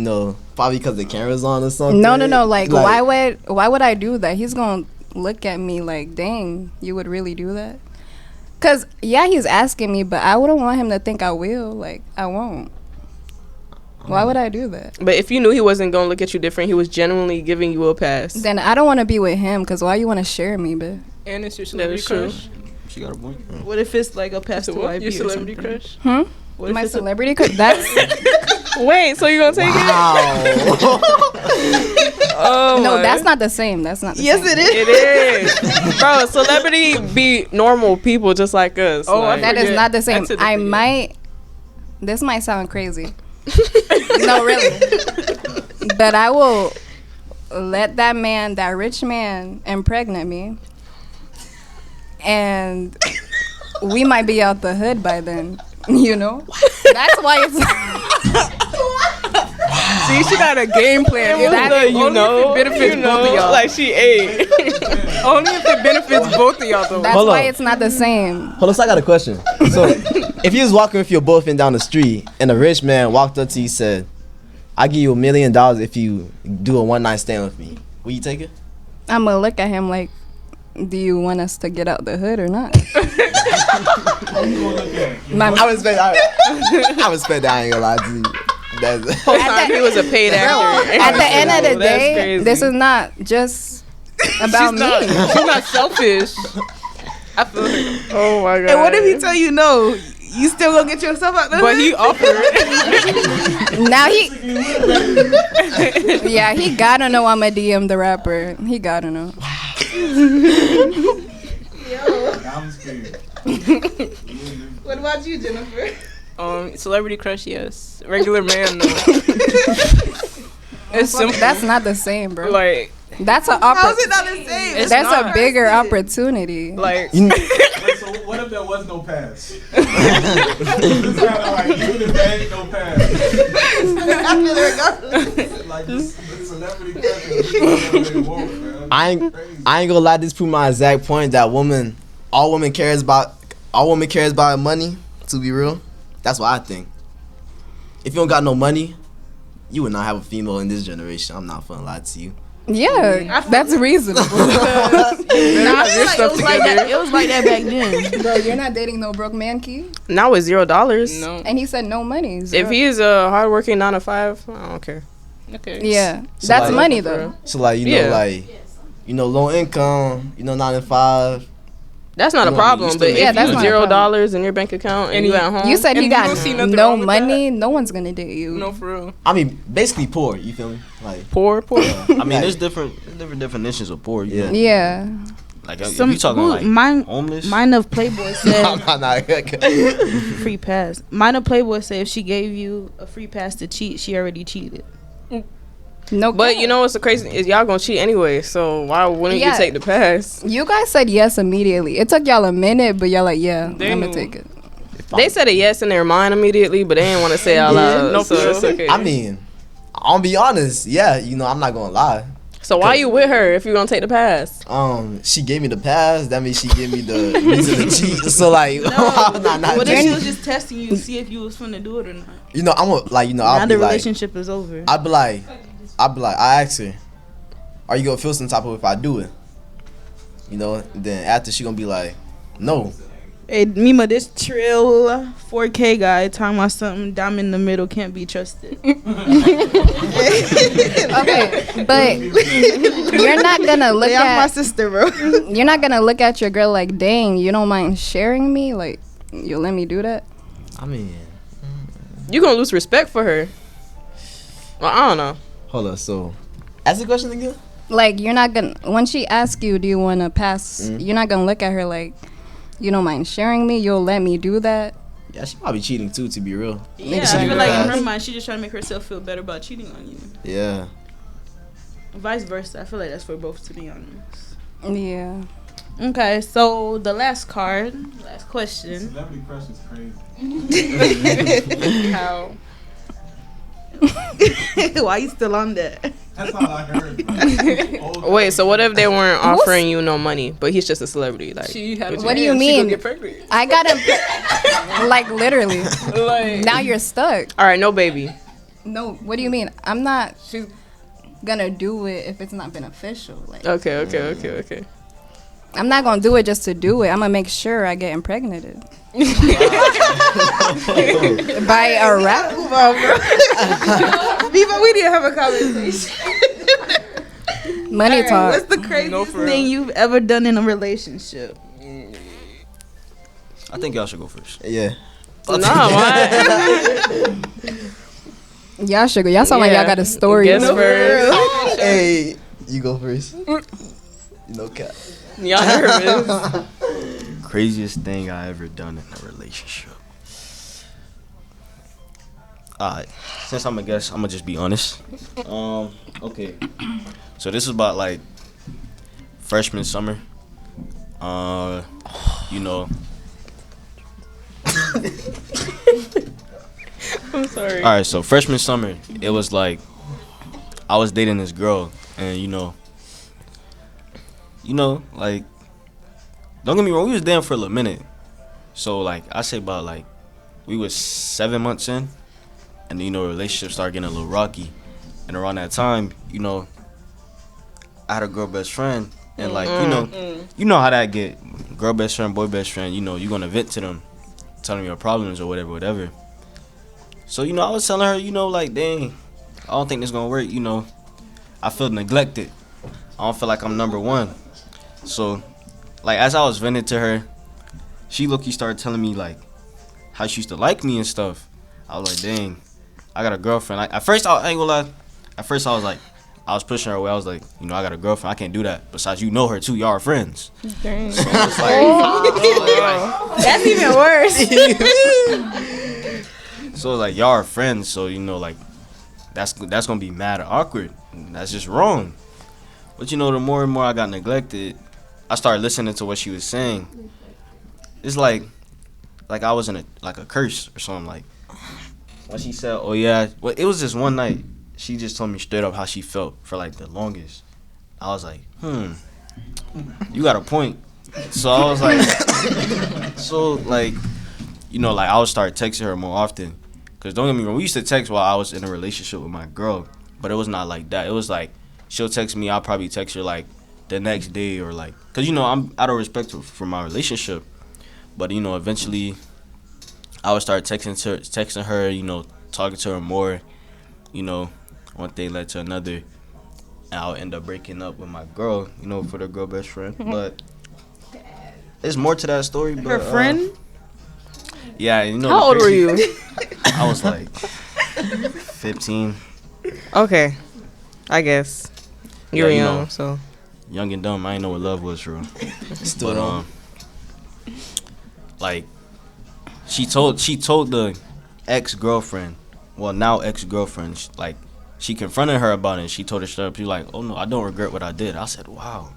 probably because the camera's on or something. No. Like, why would I do that? He's gonna look at me like, dang, you would really do that? Cause yeah, he's asking me, but I wouldn't want him to think I will. Like I won't. Why would I do that? But if you knew he wasn't gonna look at you different, he was genuinely giving you a pass. Then I don't want to be with him. Cause why you want to share me, but And it's your That celebrity is true. crush. She got a point. What if it's like a pass So to what? YB Your or celebrity something? crush? What if my it's a- celebrity could. That's Wait, so you gonna take it? Wow. Oh no, my. that's not the same. That's not. The Yes, same. it is. It is, bro. Celebrity be normal people just like us. Oh, like, That is forget. not the same. That's a I different- might. This might sound crazy. No, really. But I will let that man, that rich man, impregnate me, and we might be out the hood by then. You know. That's why it's. See, she got a game plan. It was That- the, you only know, if it benefits you both of know, y'all. like she ate. Only if it benefits both of y'all, though. That's Hold why on. it's not the same. Hold on, so I got a question. So, if you was walking with your boyfriend down the street and a rich man walked up to you and said, "I give you $1 million if you do a one night stand with me," will you take it? I'm gonna look at him like, do you want us to get out the hood or not? I respect. I respect that. I ain't gonna lie to you. That's Whole time he was a paid actor. At the end of the That's day, crazy. this is not just about me. She's not selfish. I feel her. Oh my god. And what if he tell you no? You still gonna get yourself out there? But he offered. Now yeah, he gotta know I'm a DM the rapper. He gotta know. I'm scared. What about you, Jennifer? Celebrity crush, yes. Regular man, no. It's simple. That's not the same, bro. Like, That's a How's it not the same? It's that's not. a bigger opportunity. like. Wait, so what if there was no pass? It's kind of like, even if there ain't no pass. Like, the celebrity crush is what they want, man. I ain't gonna lie. This prove my exact point that all women cares about money. To be real, that's what I think. If you don't got no money, you would not have a female in this generation. I'm not gonna lie to you. Yeah, that's reasonable. Nah, I feel like it was like that. It was like that back then. Bro, you're not dating no broke man, Key. Now it's $0. No. And he said no money. If Zero. he is a hardworking 9 to 5, I don't care. Okay. Yeah, So that's like- money though. So like low income, 9 to 5. That's not a You problem. still But make if that's you not a $0 in your bank account and And you he- at home, You said And he you got don't see nothing no wrong with that? money. No one's gonna date you. No, for real. I mean, basically poor. You feel me? Like poor. I mean, there's different definitions of poor. You Yeah. know? Yeah. Like if you talking like homeless. Mine of Playboy said nah. free pass. Mine of Playboy said if she gave you a free pass to cheat, she already cheated. No. But cap. you know what's the crazy is y'all gonna cheat anyway. So why wouldn't Yeah. you take the pass? You guys said yes immediately. It took y'all a minute, but y'all like, yeah, They I'm gonna knew. take it. They said a yes in their mind immediately, but they didn't want to say it out loud. No, so for it's real. okay. I mean, I'll be honest. Yeah, I'm not gonna lie. so why you with her if you gonna take the pass? She gave me the pass. That means she gave me the reason to cheat. So like, I'm not What if she cheating. was just testing you to see if you was finna do it or not? I'm like, Now I'll the be like, relationship is over. I ask her, are you gonna feel some type of if I do it? Then after she gonna be like, no. Hey, Mima, this trill 4K guy talking about something dumb in the middle can't be trusted. Okay, but you're not gonna look They are my at sister, bro. you're not gonna look at your girl like, dang, you don't mind sharing me? Like, you'll let me do that? I mean, You gonna lose respect for her. Well, I don't know. hold on. So, ask the question again. Like, you're not gonna when she asks you, do you want to pass? You're not gonna look at her like, you don't mind sharing me? You'll let me do that? Yeah, she probably cheating too. To be real. Yeah, she I do feel like in pass. her mind, she just trying to make herself feel better about cheating on you. Yeah. Vice versa. I feel like that's for both, to be honest. Yeah. Okay, so the last question. Celebrity crush is crazy. How? Why you still on that? That's all I heard. Bro. Wait, so what if they weren't offering you no money, but he's just a celebrity? Like, She had What do you She mean? gonna get pregnant. I gotta like literally. Like, Now you're stuck. all right, no baby. No, what do you mean? I'm not she's gonna do it if it's not beneficial. Like, Okay. I'm not gonna do it just to do it. I'm gonna make sure I get impregnated by a rat. Viva, we didn't have a conversation. Money talk. What's the craziest thing you've ever done in a relationship? I think y'all should go first. Yeah. Nah, why? Y'all sugar. Y'all sound like y'all got a story. Guess first. Hey, you go first. You know, cat. Y'all nervous? Craziest thing I ever done in a relationship. Alright, since I'm a guest, I'm gonna just be honest. Okay. So this is about like freshman summer. You know. I'm sorry. Alright, so freshman summer, it was like I was dating this girl, and you know, like, don't get me wrong, we was dating for a little minute. So like I say about like we was 7 months in, and you know, relationship started getting a little rocky. And around that time, you know, I had a girl best friend, and like you know how that get. Girl best friend, boy best friend, you know, you gonna vent to them, tell them your problems or whatever. So, you know, I was telling her, you know, like, dang, I don't think this gonna work, you know. I feel neglected. I don't feel like I'm number one. So, like, as I was venting to her, she low-key started telling me, like, how she used to like me and stuff. I was like, dang, I got a girlfriend. Like, at first, I ain't gonna lie. At first, I was like, I was pushing her away. I was like, you know, I got a girlfriend. I can't do that. Besides, you know her, too. Y'all are friends. Dang. So, it's like, That's even worse. so, like, y'all are friends. So, you know, like, that's gonna be mad awkward. That's just wrong. But, you know, the more and more I got neglected, I started listening to what she was saying. It's like I was in a curse or something. Like, when she said, oh, yeah. Well, it was just one night. She just told me straight up how she felt for, like, the longest. I was like, you got a point. So I was like, you know, like, I would start texting her more often. Because don't get me wrong, we used to text while I was in a relationship with my girl. But it was not like that. It was like, she'll text me, I'll probably text her, like, the next day or, like, because, you know, I'm out of respect for my relationship. But, you know, eventually, I would start texting her, you know, talking to her more, you know. One thing led to another, and I'll end up breaking up with my girl, you know, for the girl best friend. But there's more to that story. But, Her friend? Yeah, you know. How old were you? I was like 15. Okay. I guess. You were you young, know, so. Young and dumb. I didn't know what love was, bro. Still But like, she told the ex-girlfriend, well, now ex-girlfriend, like, she confronted her about it. She told her straight up. She like, oh no, I don't regret what I did. I said, wow.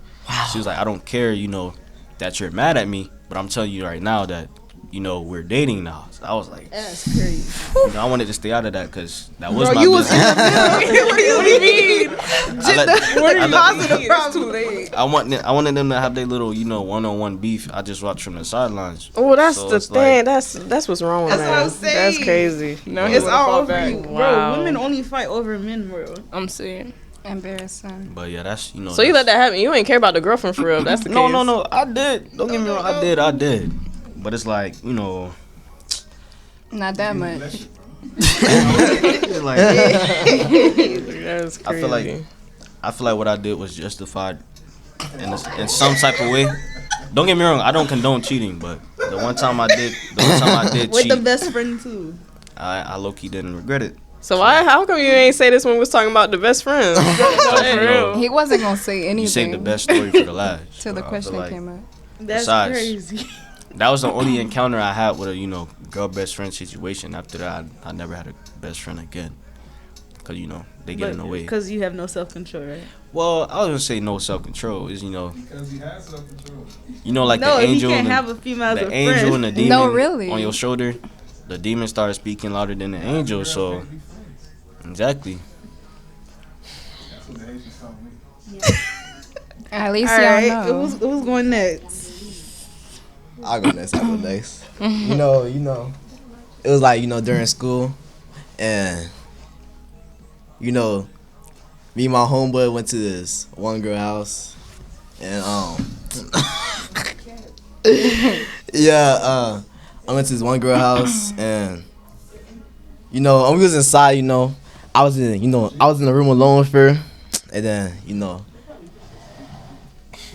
She was like, I don't care, you know, that you're mad at me, but I'm telling you right now that, you know, we're dating now. So I was like, That's crazy. you know, I wanted to stay out of that because that was Bro, my you was business. what do you mean? It's too late. I wanted them to have their little, you know, one-on-one beef. I just watched from the sidelines. Oh, that's So the it's thing. like- That's what's wrong with That's that. what I'm saying. That's crazy. No, It's he all wanna fall over you. back. Bro, Wow. women only fight over men, bro. I'm saying. Embarrassing. But yeah, that's, you know. So you let that's- that happen. You ain't care about the girlfriend for real. That's the case. No. I did. Don't get me wrong. I did. But it's like, you know. Not that much. It's like, That's crazy. I feel like what I did was justified in some type of way. Don't get me wrong. I don't condone cheating, but the one time I did With cheat, the best friend too. I low key didn't regret it. So how come you ain't say this when we was talking about the best friends? For real. He wasn't gonna say anything. You saved the best story for the last. till the So I feel question like came up. That's Besides, crazy. That was the only encounter I had with a, you know, girl best friend situation. After that, I never had a best friend again. Cause, you know, they get in the way. Because you have no self-control, right? Well, I was gonna say no self-control is, you know, Because you have self-control. you know, like No, the if you angel, can't and have a female as the a angel friend. and the demon No, really. on your shoulder. The demon started speaking louder than the angel. So exactly. That's what the Haitians call me. At least All y'all right, know. who's going next? I'll go next. You know, it was like, you know, during school, and, you know, me and my homeboy went to this one girl house, and Yeah, I went to this one girl house and we was inside, I was in the room alone with her, and then,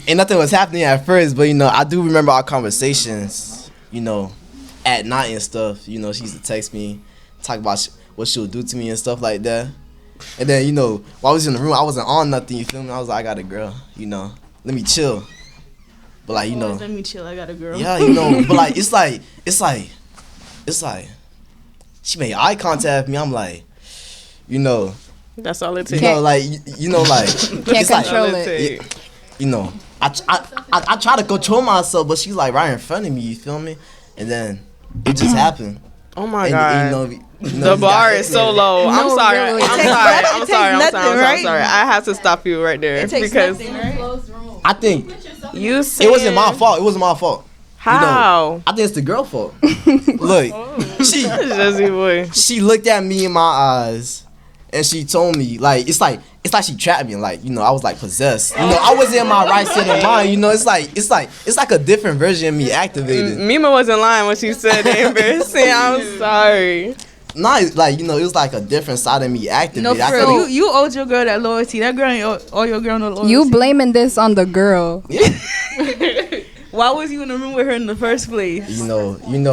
and nothing was happening at first, but I do remember our conversations, at night and stuff. She used to text me, talk about what she would do to me and stuff like that. And then, while I was in the room, I wasn't on nothing, you feel me? I was like, I got a girl, let me chill. But like, let me chill. I got a girl. Yeah, but like, it's like, she made eye contact with me. I'm like, That's all it takes. like, Can't it's like, control it. I try to control myself, but she's like right in front of me. You feel me? And then it just happened. Oh my And, god. The bar is so low. I'm No, sorry. really. I'm sorry. right? I have to stop you right there It takes because nothing, right? Closed room. I think you said it wasn't my fault. It wasn't my fault. How? I think it's the girl fault. Look, Jesse boy. she looked at me in my eyes and she told me like it's like she trapped me, like I was like possessed. I wasn't in my right state of mind. It's like a different version of me activated. Mima wasn't lying when she said they embarrassing. I'm sorry. Nah, it's like it was like a different side of me activated. No, for real. You owed your girl that loyalty. That girl ain't owe your girl no loyalty. You blaming this on the girl. Why was you in the room with her in the first place? During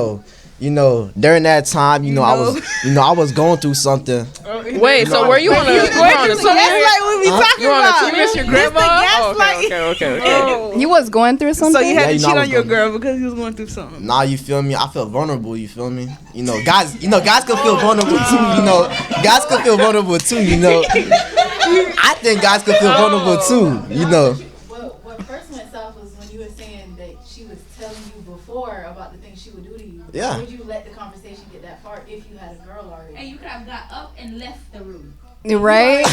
that time, I was going through something. Wait, so were you on a That's like what we talking You want about. to miss your grandma? Oh, okay. You was going through something. So you had Yeah, to you know cheat I on was your going- girl because you was going through something. Nah, you feel me? I felt vulnerable. You feel me? Guys can feel vulnerable too. Guys can feel vulnerable too. I think guys can feel vulnerable too. What first went south was when you were saying that she was telling you before about the things she would do to you. Yeah. Would you let the conversation get that far if you had a girl already? And you could have got up and left the room. Right?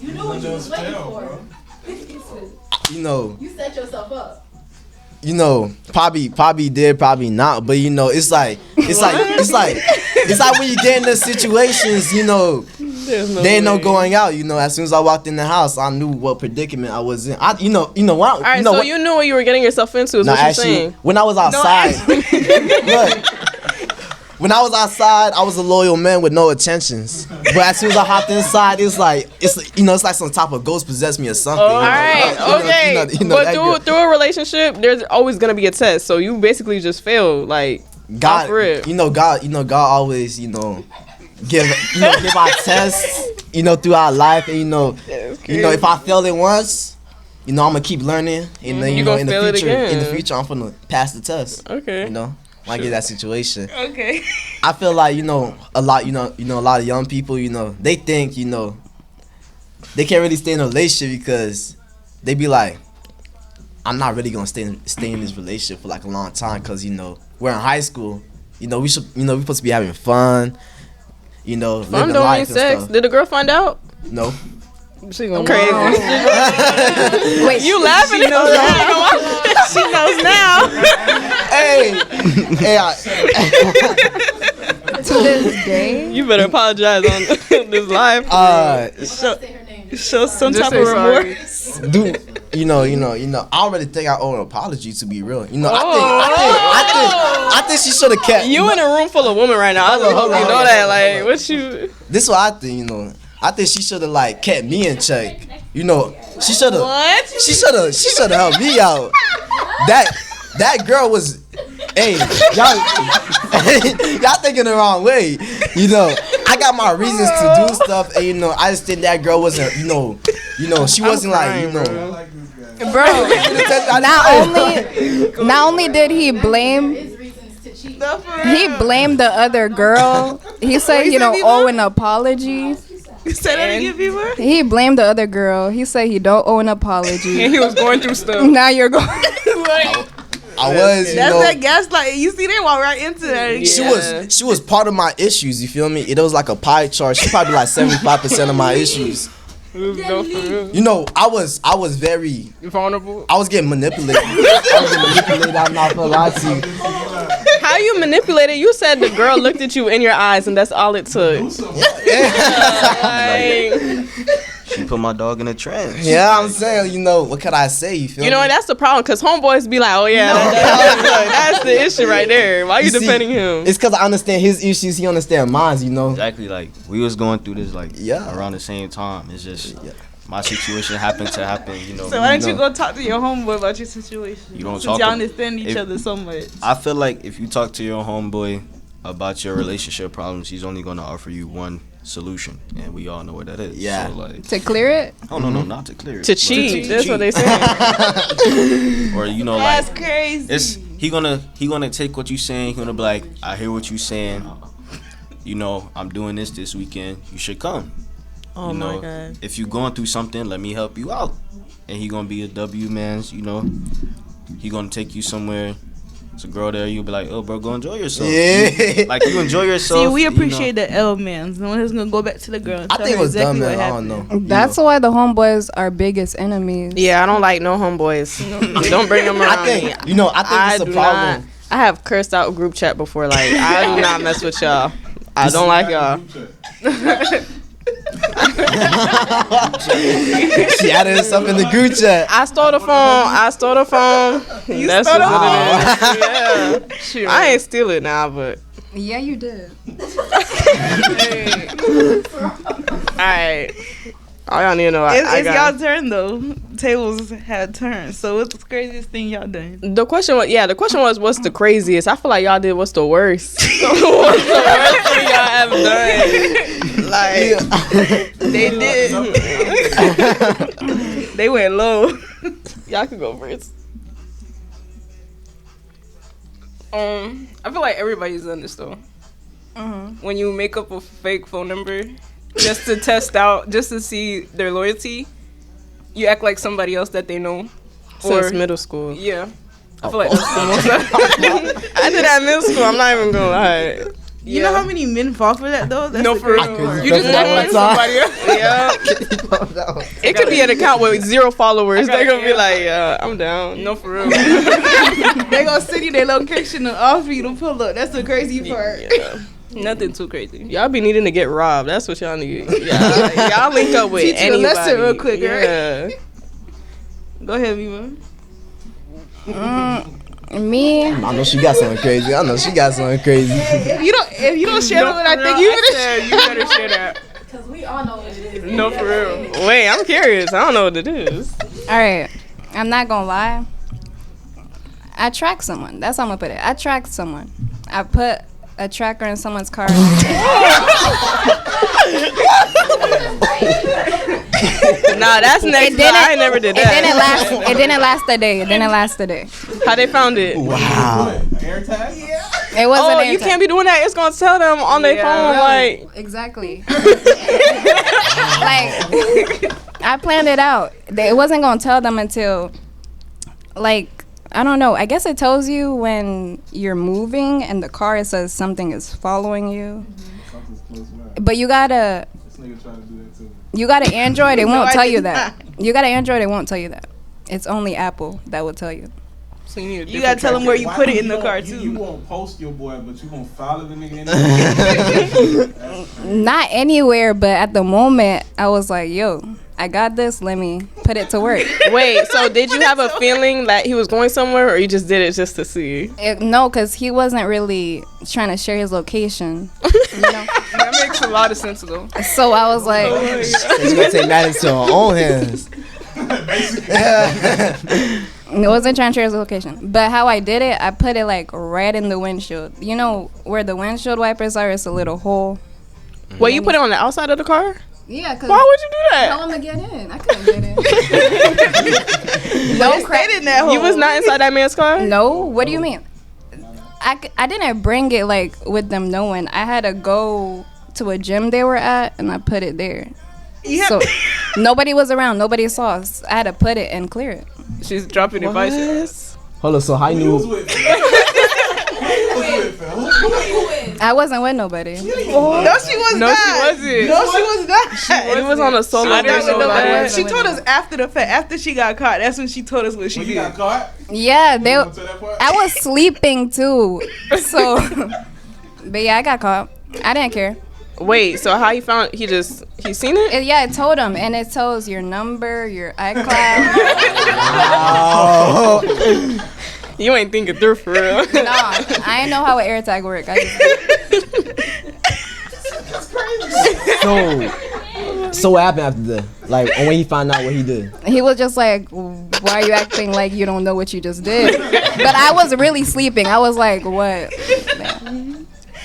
You knew what you was waiting for. You set yourself up. Probably did, probably not. But it's like when you get in the situations, they ain't no going out. As soon as I walked in the house, I knew what predicament I was in. What? All right, so you knew what you were getting yourself into. Is No, what you're actually, saying? when I was outside, look, when I was outside, I was a loyal man with no intentions. But as soon as I hopped inside, it's like some type of ghost possessed me or something. All right, okay. But through a relationship, there's always gonna be a test. So you basically just failed, like God, off rip. God always, give our tests, through our life, and if I failed it once, I'm gonna keep learning, and then You gonna in the fail it future, again. I'm gonna pass the test. Okay. When I get that situation. Okay. I feel like a lot a lot of young people they think they can't really stay in a relationship because they be like, I'm not really gonna stay in this relationship for like a long time because we're in high school, we supposed to be having fun, Fun living don't life mean and sex. stuff. Did the girl find out? No. She gonna crazy. Wait, You laughing? She knows now. She knows now. Hey, to this day. You better apologize on this live. Say her name. Show some Just type say of sorry. remorse. dude, I don't really think I owe an apology to be real. I think she should have kept. You in a room full of women right now. I just hope you know that. Like, what you? This is what I think, I think she should have like kept me in check. She should have. What? She should have helped me out. That girl was. Hey, y'all thinking the wrong way. I got my reasons to do stuff, and I just think that girl wasn't. She wasn't crying, like. I like this guy. Bro, not only did he blame, His reasons to cheat. he blamed the other girl. He said, owe an apology. Say that again, people. He blamed the other girl. He said he don't owe an apology. And he was going through stuff. Now you're going. I was, That's that gaslight. You see, they walk right into that. She was part of my issues. You feel me? It was like a pie chart. She probably like 75% of my issues. I was very Vulnerable. I was getting manipulated. I'm not gonna lie to you. How you manipulated? You said the girl looked at you in your eyes, and that's all it took. Like, put my dog in a trance. Yeah, I'm saying, you know, what could I say? You feel You know, me? and that's the problem, because homeboys be like, oh, yeah, that's the issue right there. Why you see, defending him? It's because I understand his issues. He understand mine, you know? Exactly, like we was going through this like Yeah. around the same time. It's just my situation happened to happen, you know. So why don't you go talk to your homeboy about your situation? You don't Since talk y'all to- understand each if- other so much. I feel like if you talk to your homeboy about your relationship problems, he's only gonna offer you one solution, and we all know what that is. Yeah. So like, To clear it? oh no, not to clear it. To but cheat. That's cheat. what they saying. Or you know, That's like crazy. it's he gonna take what you saying. He gonna be like, I hear what you saying. You know, I'm doing this weekend. You should come. Oh, You my know, God. if you going through something, let me help you out. And he gonna be a W man's, you know. He gonna take you somewhere. It's a girl there. You'll be like, oh, bro, go enjoy yourself. Yeah. Like you enjoy yourself. See, we you know. appreciate the L mans. No one's gonna go back to the girl. And I tell think it her was dumb, exactly man. what I don't happened. know. That's why the homeboys are biggest enemies. Yeah, I don't like no homeboys. Don't bring them around I think, me. you know, I think it's a do problem. not. I have cursed out group chat before. Like, I do not mess with y'all. I don't like y'all. She added herself in the group chat. I stole the phone. That's stole just the what it is. Yeah. I ain't steal it now, but. Yeah, you did. Alright. All y'all need to know. It's y'all turn though. Tables had turned. So what's the craziest thing y'all done? The question was, what's the craziest? I feel like y'all did what's the worst. What's the worst thing y'all have done? Like, they did. They went low. Y'all can go first. I feel like everybody's done this though. When you make up a fake phone number just to test out, just to see their loyalty, you act like somebody else that they know. Since middle school. Yeah. I feel like that's the most. I did that in middle school. I'm not even gonna lie. You know how many men fall for that though? That's No, the for crazy real. part. You just act like somebody else. Yeah. It could be an account with 0 followers. They're gonna be like, I'm down. No, for real. They gonna send you their location and offer you to pull up. That's the crazy part. Yeah. Nothing too crazy. Y'all be needing to get robbed. That's what y'all need. Y'all link up with Teach you a anybody. lesson real quick, Yeah. Go ahead, Viva. Me? I know she got something crazy. If you don't share what I think you better share that. Because we all know what it is. No, for real. Wait, I'm curious. I don't know what it is. All right. I'm not going to lie. I track someone. That's how I'm going to put it. I track someone. I put a tracker in someone's car. Nah, that's next. But I ain't never did that. It didn't last a day. How they found it? Wow. Air tag? It wasn't Oh, you AirTag. can't be doing that. It's gonna tell them on their phone, Really? like. Exactly. Like, I planned it out. It wasn't gonna tell them until, like, I don't know. I guess it tells you when you're moving in the car. It says something is following you. Something's close by. But you gotta This nigga trying to do that too. Android. It No, won't I tell did you that. You got to Android. It won't tell you that. It's only Apple that will tell you. So you need a You gotta tell them where you Why put it you in the won't- car You too. won't post your boy, but you gonna follow the nigga in Not anywhere, but at the moment, I was like, yo, I got this. Let me put it to work. Wait, so did you have a feeling that he was going somewhere, or you just did it just to see? No, because he wasn't really trying to share his location. You know? That makes a lot of sense though. So I was like, She's gonna take matters to her own hands. I wasn't trying to share his location. But how I did it, I put it like right in the windshield. You know where the windshield wipers are? It's a little hole. Wait, you put it on the outside of the car? Yeah, because Why would you do how that? am I get in? I couldn't get in. Don't stay in that hole. You was not inside that man's car? No, what do you mean? I didn't bring it like with them knowing. I had to go to a gym they were at and I put it there. Yeah. So nobody was around, nobody saw us. I had to put it and clear it. She's dropping advice. Hold on, so how you Who was knew? with? Who was with, fam? Who with? I wasn't with nobody. No, she was No, not. she wasn't. No, she was not. It was on a solo I didn't mission. know that. She told us after the fact. After she got caught, that's when she told us what she When you did. got caught? Yeah, they. You wanna tell that part? I was sleeping too. So, but yeah, I got caught. I didn't care. Wait, so how he found? He seen it? Yeah, it told him, and it tells your number, your iCloud. Oh. You ain't thinking through for real. No, I ain't know how an AirTag work. So what happened after that? Like when he found out what he did? He was just like, "Why are you acting like you don't know what you just did?" But I was really sleeping. I was like, "What?"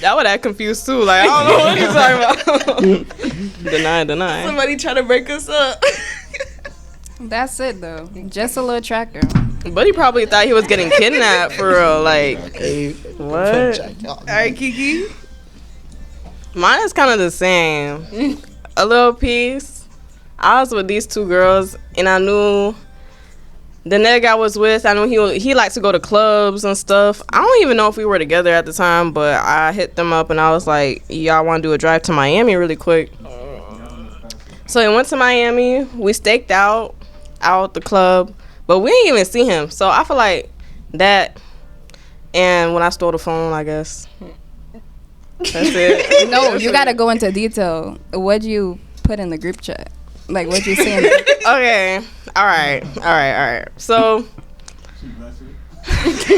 That would act confused too. Like, I don't know what he's talking about. Deny. Somebody try to break us up. That's it though. Just a little tracker. But he probably thought he was getting kidnapped for real. Like, what? All right, Kiki. Mine is kind of the same. A little piece. I was with these two girls, and I knew the nigga I was with, I knew he liked to go to clubs and stuff. I don't even know if we were together at the time, but I hit them up, and I was like, y'all want to do a drive to Miami really quick? So we went to Miami. We staked out the club, but we didn't even see him. So I feel like that, and when I stole the phone, I guess. That's it. No, you gotta go into detail. What'd you put in the group chat? Like, what'd you see in there? Okay. All right. So, because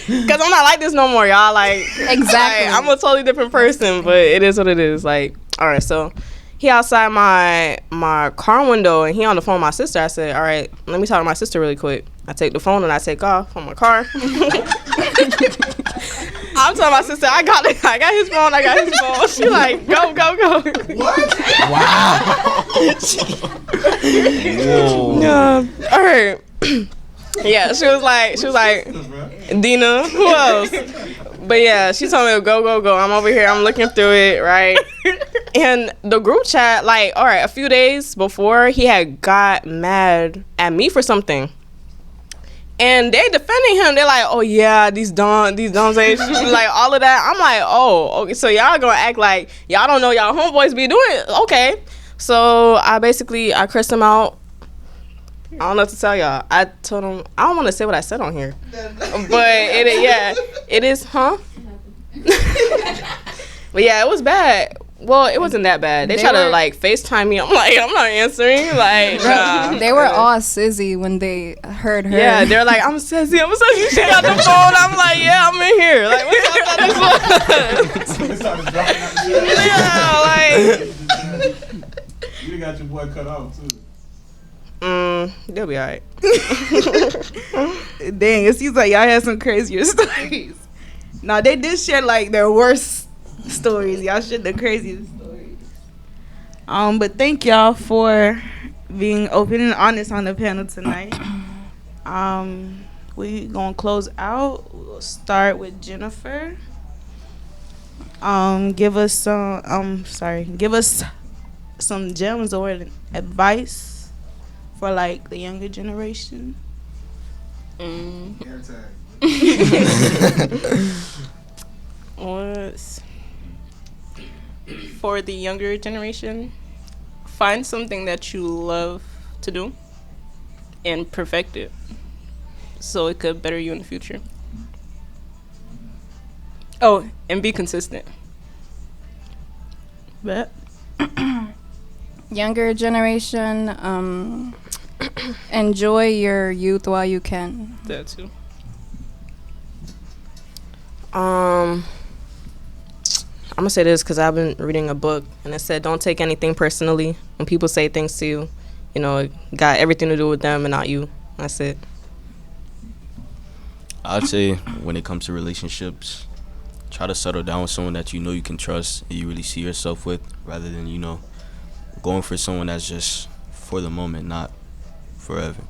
I'm not like this no more, y'all. Like, Exactly. I'm a totally different person, but it is what it is. Like, all right. So, he outside my car window, and he on the phone with my sister. I said, all right, let me talk to my sister really quick. I take the phone and I take off from my car. I'm telling my sister, I got his phone. She like, go. What? Wow. Yeah. All right. Yeah, she was like, Dina, who else? But yeah, she told me to go. I'm over here, I'm looking through it, right? And the group chat, like, all right, a few days before, he had got mad at me for something. And they defending him. They're like, oh yeah, these dons ain't like all of that. I'm like, oh, okay, so y'all gonna act like y'all don't know y'all homeboys be doing it. Okay. So I cursed him out. I don't know what to tell y'all. I told him I don't want to say what I said on here. But it is, huh? But yeah, it was bad. Well, it wasn't that bad. They tried to like FaceTime me. I'm like, I'm not answering. Like, they were all sizzy when they heard her. Yeah, they're like, I'm sizzy. She got the phone. I'm like, yeah, I'm in here. Like, what's up? Yeah, like. You got your boy cut off too. They'll be alright. Dang, it seems like y'all had some crazier stories. No, they did share like their worst stories. Y'all shared the craziest stories. But thank y'all for being open and honest on the panel tonight. We gonna close out. We'll start with Jennifer. Give us some gems or advice for like the younger generation. For the younger generation, find something that you love to do and perfect it so it could better you in the future. Oh, and be consistent. But Younger generation, enjoy your youth while you can. That too. I'm gonna say this because I've been reading a book and it said don't take anything personally. When people say things to you, you know, it got everything to do with them and not you. That's it. I'd say when it comes to relationships, try to settle down with someone that you know you can trust and you really see yourself with, rather than, you know, going for someone that's just for the moment, not forever.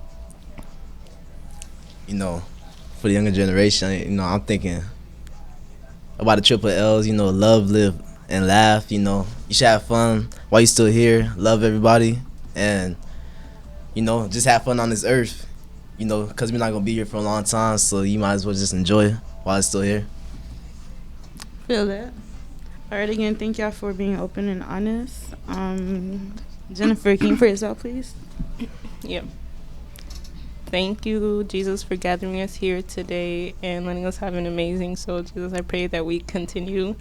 You know, for the younger generation, you know, I'm thinking about the triple L's, you know, love, live, and laugh. You know, you should have fun while you're still here, love everybody, and, you know, just have fun on this earth, you know, because we're not going to be here for a long time, so you might as well just enjoy it while it's still here. feel that. All right, again, thank y'all for being open and honest. Jennifer, can you pray us out, please? Yeah. Thank you, Jesus, for gathering us here today and letting us have an amazing soul. Jesus, I pray that we continue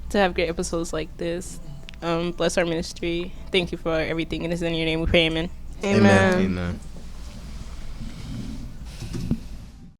to have great episodes like this. Bless our ministry. Thank you for everything. It is in your name we pray, amen. Amen. Amen.